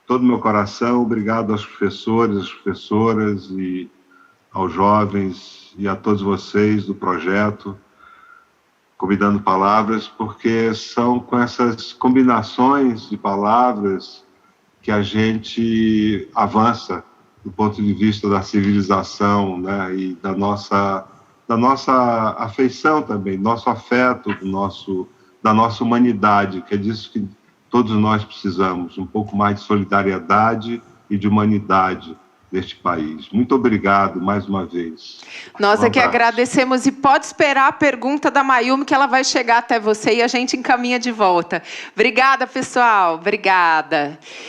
todo o meu coração. Obrigado aos professores, às professoras e aos jovens e a todos vocês do projeto Combinando Palavras, porque são com essas combinações de palavras que a gente avança do ponto de vista da civilização, né, e da nossa afeição também, nosso afeto, da nossa humanidade, que é disso que todos nós precisamos, um pouco mais de solidariedade e de humanidade neste país. Muito obrigado mais uma vez. Nós é que agradecemos, e pode esperar a pergunta da Mayumi, que ela vai chegar até você e a gente encaminha de volta. Obrigada, pessoal. Obrigada.